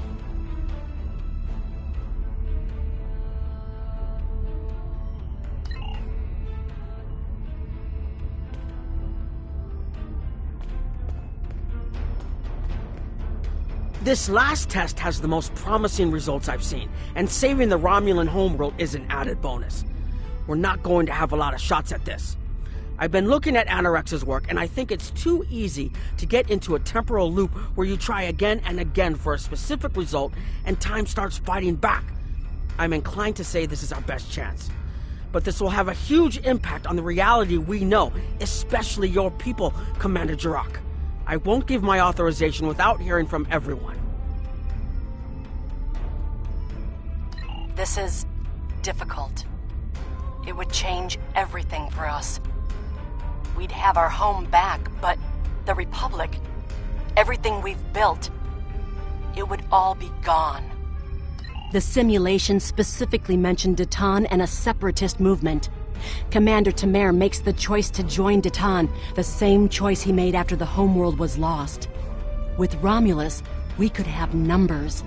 This last test has the most promising results I've seen, and saving the Romulan homeworld is an added bonus. We're not going to have a lot of shots at this. I've been looking at Anorex's work, and I think it's too easy to get into a temporal loop where you try again and again for a specific result, and time starts fighting back. I'm inclined to say this is our best chance. But this will have a huge impact on the reality we know, especially your people, Commander Jirok. I won't give my authorization without hearing from everyone. This is difficult. It would change everything for us. We'd have our home back, but the Republic, everything we've built, it would all be gone. The simulation specifically mentioned Datan and a separatist movement. Commander Tamer makes the choice to join Datan, the same choice he made after the homeworld was lost. With Romulus, we could have numbers.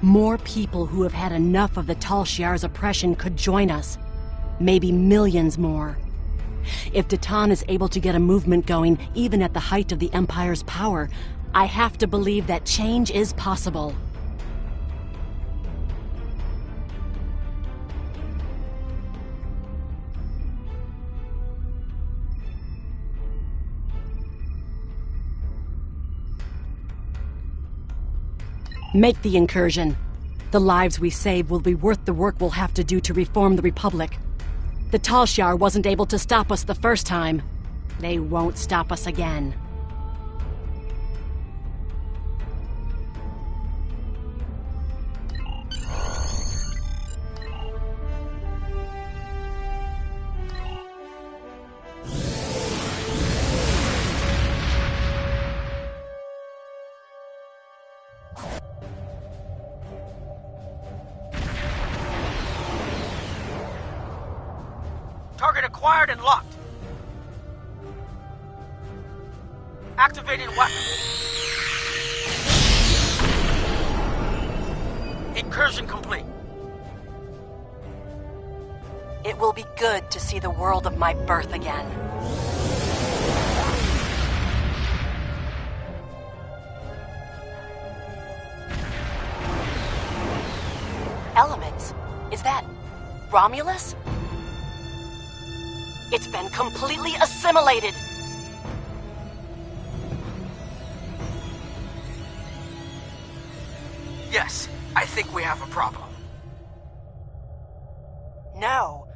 More people who have had enough of the Tal Shiar's oppression could join us. Maybe millions more. If Datan is able to get a movement going, even at the height of the Empire's power, I have to believe that change is possible. Make the incursion. The lives we save will be worth the work we'll have to do to reform the Republic. The Tal Shiar wasn't able to stop us the first time. They won't stop us again. Target acquired and locked. Activating weapon. Incursion complete. It will be good to see the world of my birth again. Elements? Is that Romulus? It's been completely assimilated. Yes, I think we have a problem. No.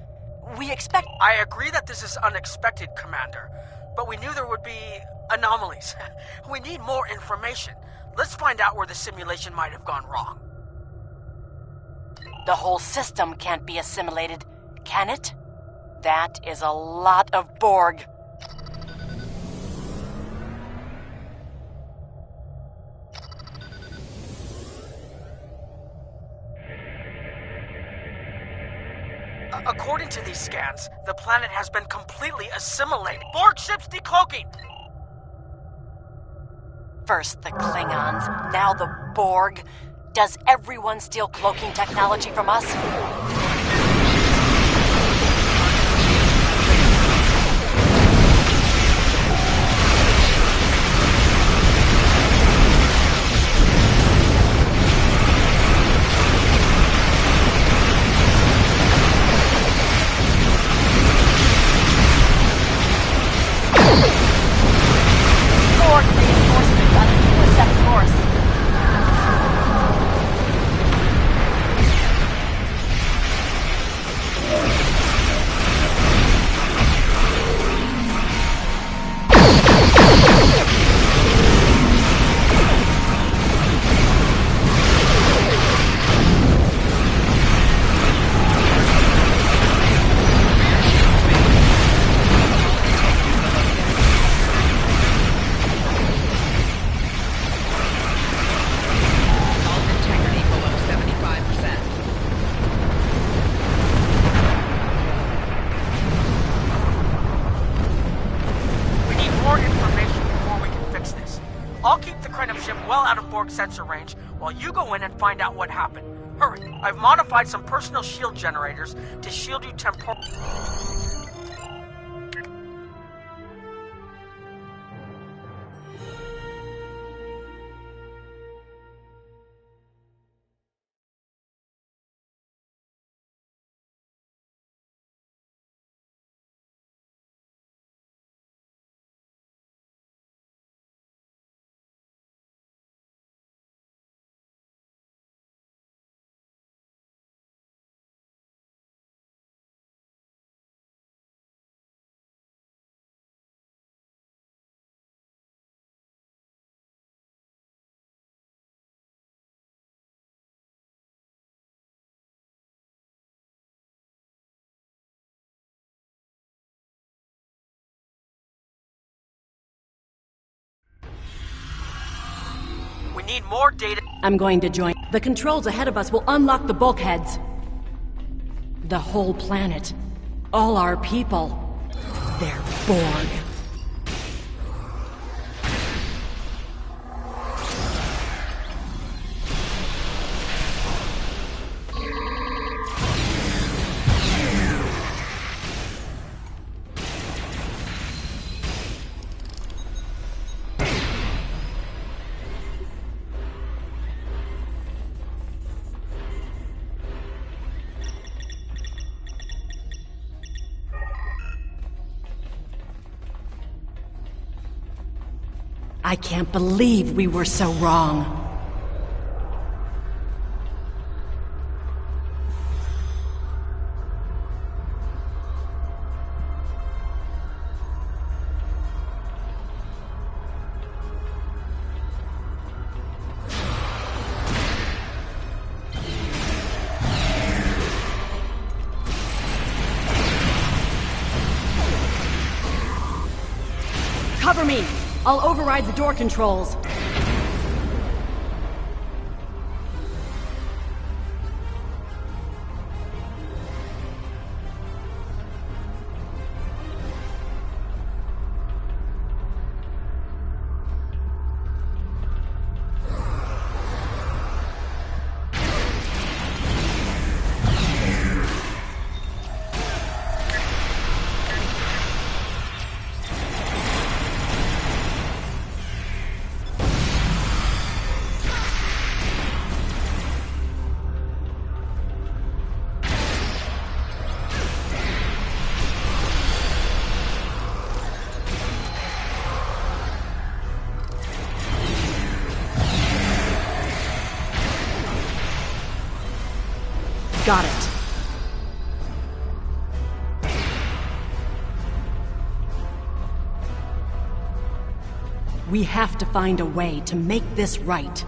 We expect... I agree that this is unexpected, Commander, but we knew there would be anomalies. We need more information. Let's find out where the simulation might have gone wrong. The whole system can't be assimilated, can it? That is a lot of Borg. According According to these scans, the planet has been completely assimilated. Borg ships decloaking! First the Klingons, now the Borg. Does everyone steal cloaking technology from us? Borg reinforcements on the intercept course. Sensor range while you go in and find out what happened. Hurry. I've modified some personal shield generators to shield you temporarily. We need more data. I'm going to join. The controls ahead of us will unlock the bulkheads. The whole planet. All our people. They're Borg. I can't believe we were so wrong. Cover me! I'll override the door controls. Got it. We have to find a way to make this right.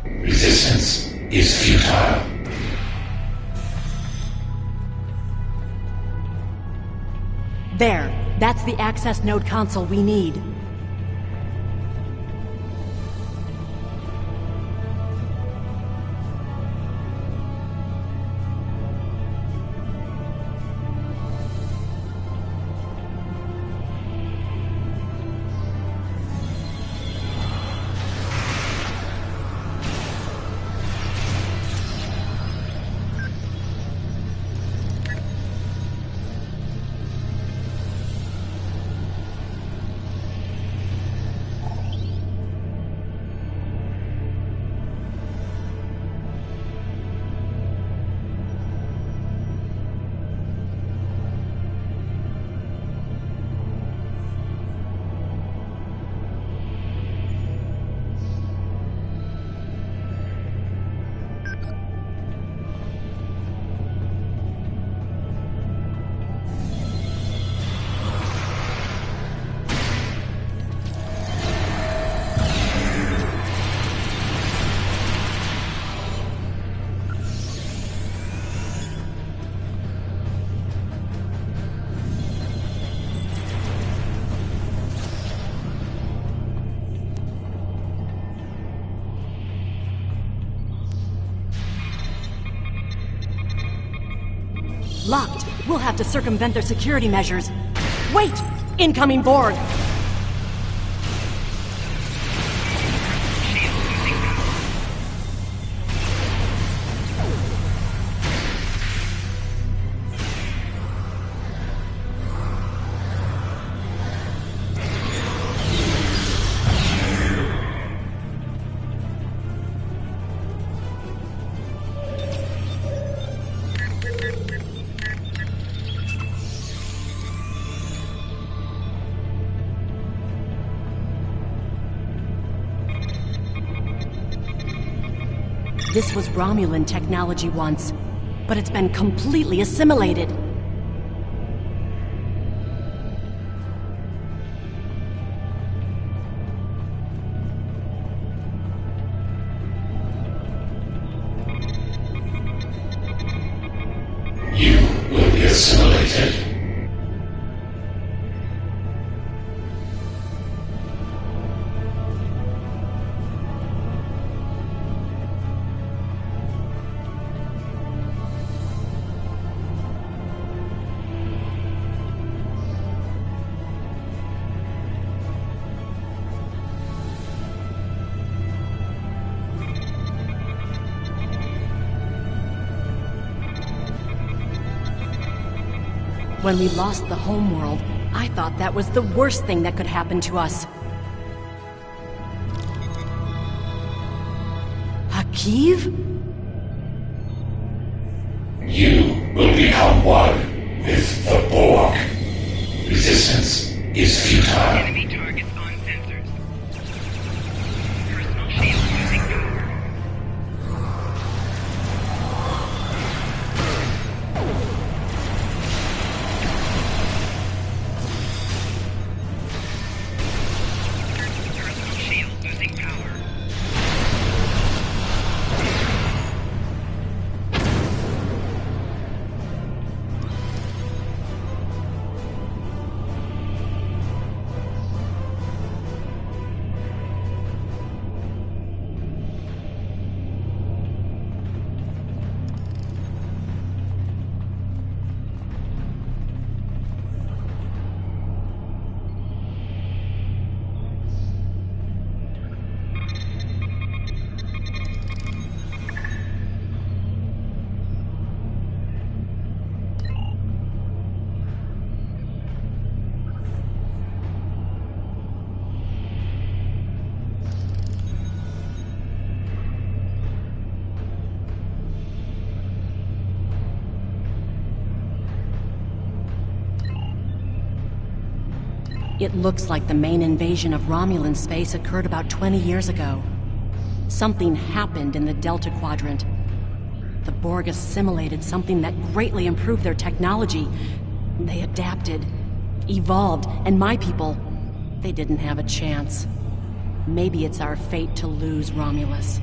Resistance There, that's the access node console we need. Locked. We'll have to circumvent their security measures. Wait! Incoming Borg! This was Romulan technology once, but it's been completely assimilated. You will be assimilated. When we lost the homeworld, I thought that was the worst thing that could happen to us. Hakiv? You will become one with the Borg. Resistance is futile. It looks like the main invasion of Romulan space occurred about 20 years ago. Something happened in the Delta Quadrant. The Borg assimilated something that greatly improved their technology. They adapted, evolved, and my people, they didn't have a chance. Maybe it's our fate to lose Romulus.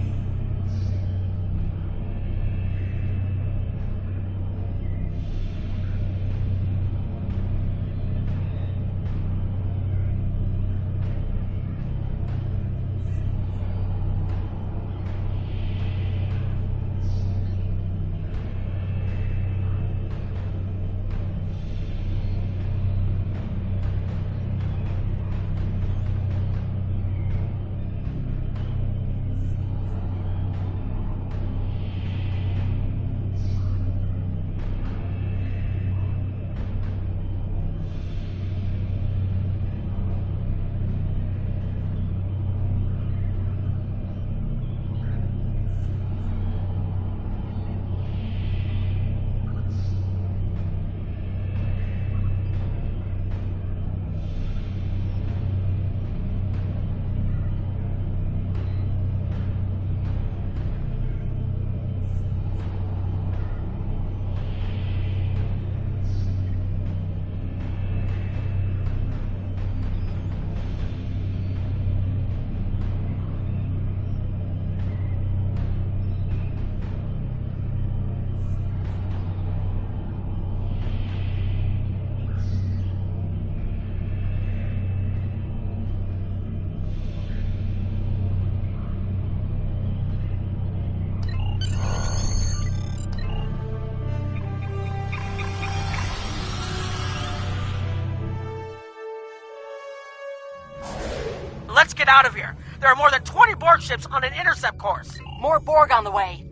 get out of here. There are more than 20 Borg ships on an intercept course. More Borg on the way.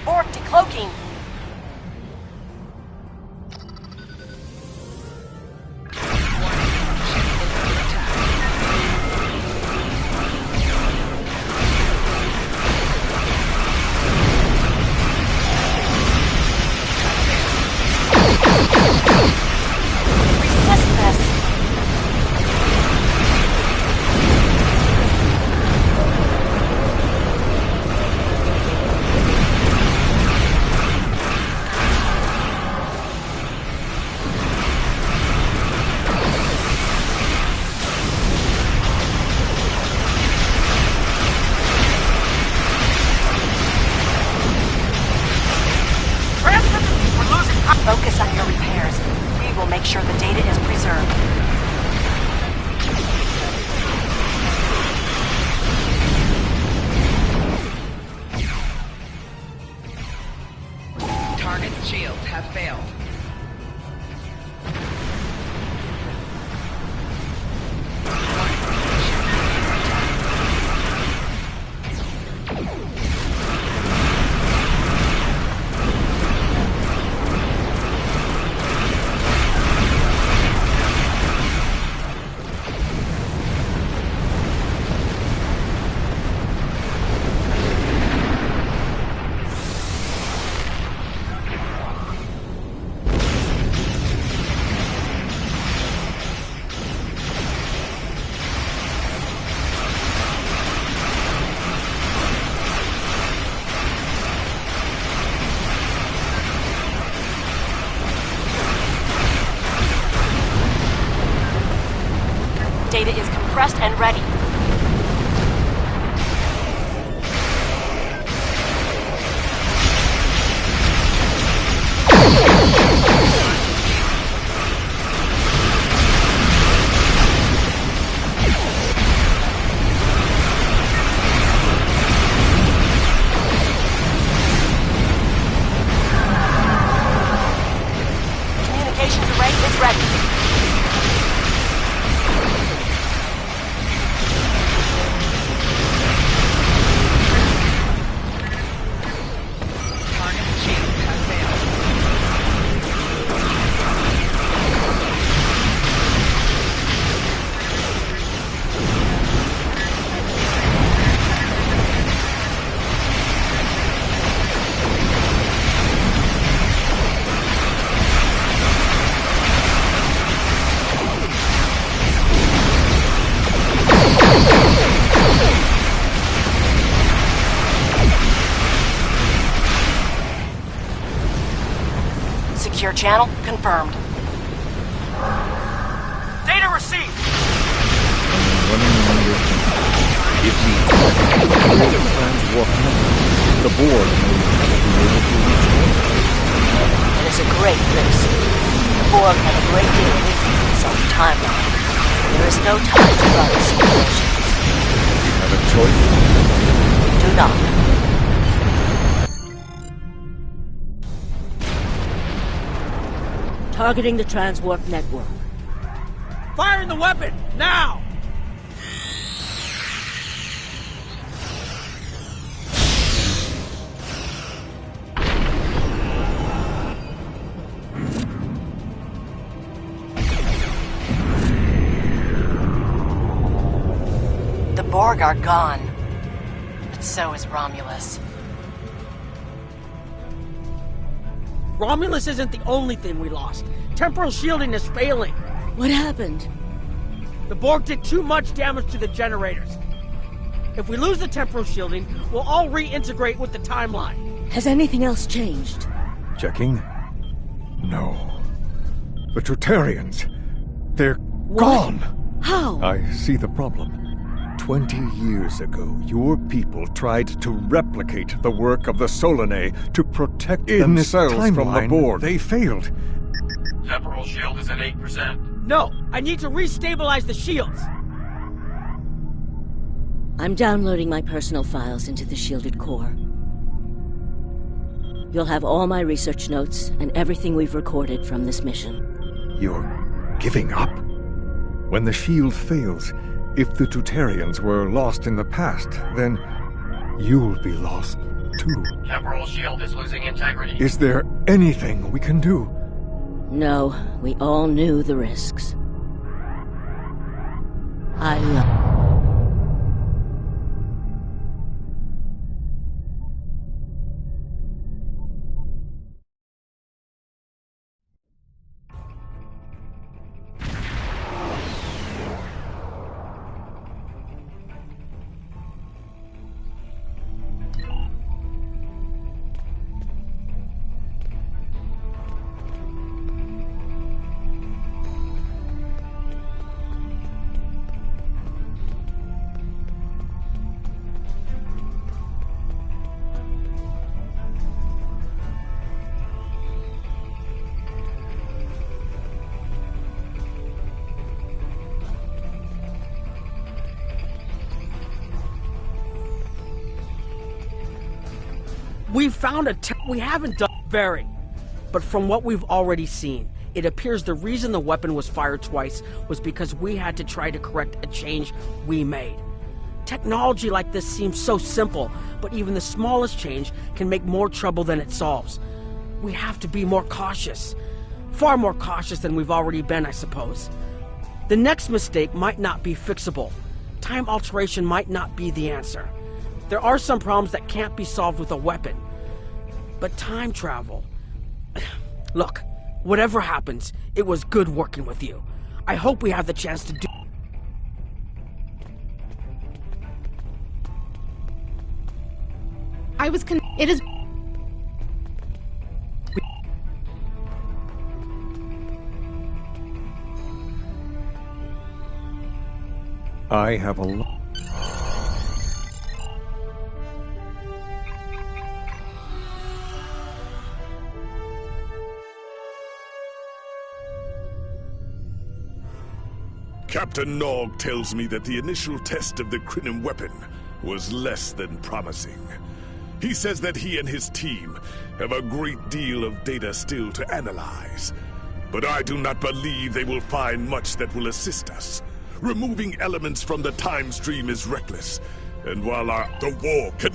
Borg decloaking. Focus on your repairs. We will make sure the data is preserved. Target's shields have failed. Data is compressed and ready. Communications array is ready. Secure channel confirmed. Data received. Running under. If needed, creative plans work now. The board may not be able to reach home. It is a great risk. The Borg have a great deal of influence on the timeline. There is no time to run simulations. We have a choice. Do not. Targeting the transwarp network. Firing the weapon, now! The Borg are gone. But so is Romulus. Romulus isn't the only thing we lost. Temporal shielding is failing. What happened? The Borg did too much damage to the generators. If we lose the temporal shielding, we'll all reintegrate with the timeline. Has anything else changed? Checking? No. The Trutarians. They're gone! How? I see the problem. 20 years ago, your people tried to replicate the work of the Solanae to protect themselves from the Borg. They failed. Temporal shield is at 8%. No, I need to restabilize the shields. I'm downloading my personal files into the shielded core. You'll have all my research notes and everything we've recorded from this mission. You're giving up? When the shield fails, if the Tutarians were lost in the past, then you'll be lost too. Temporal shield is losing integrity. Is there anything we can do? No, we all knew the risks. I love... We've found we haven't done very, but from what we've already seen, it appears the reason the weapon was fired twice was because we had to try to correct a change we made. Technology like this seems so simple, but even the smallest change can make more trouble than it solves. We have to be more cautious. Far more cautious than we've already been, I suppose. The next mistake might not be fixable. Time alteration might not be the answer. There are some problems that can't be solved with a weapon. But time travel... Look, whatever happens, it was good working with you. I hope we have the chance to do... It is... I have a lot... Captain Nog tells me that the initial test of the Krynim weapon was less than promising. He says that he and his team have a great deal of data still to analyze. But I do not believe they will find much that will assist us. Removing elements from the time stream is reckless. And while the war can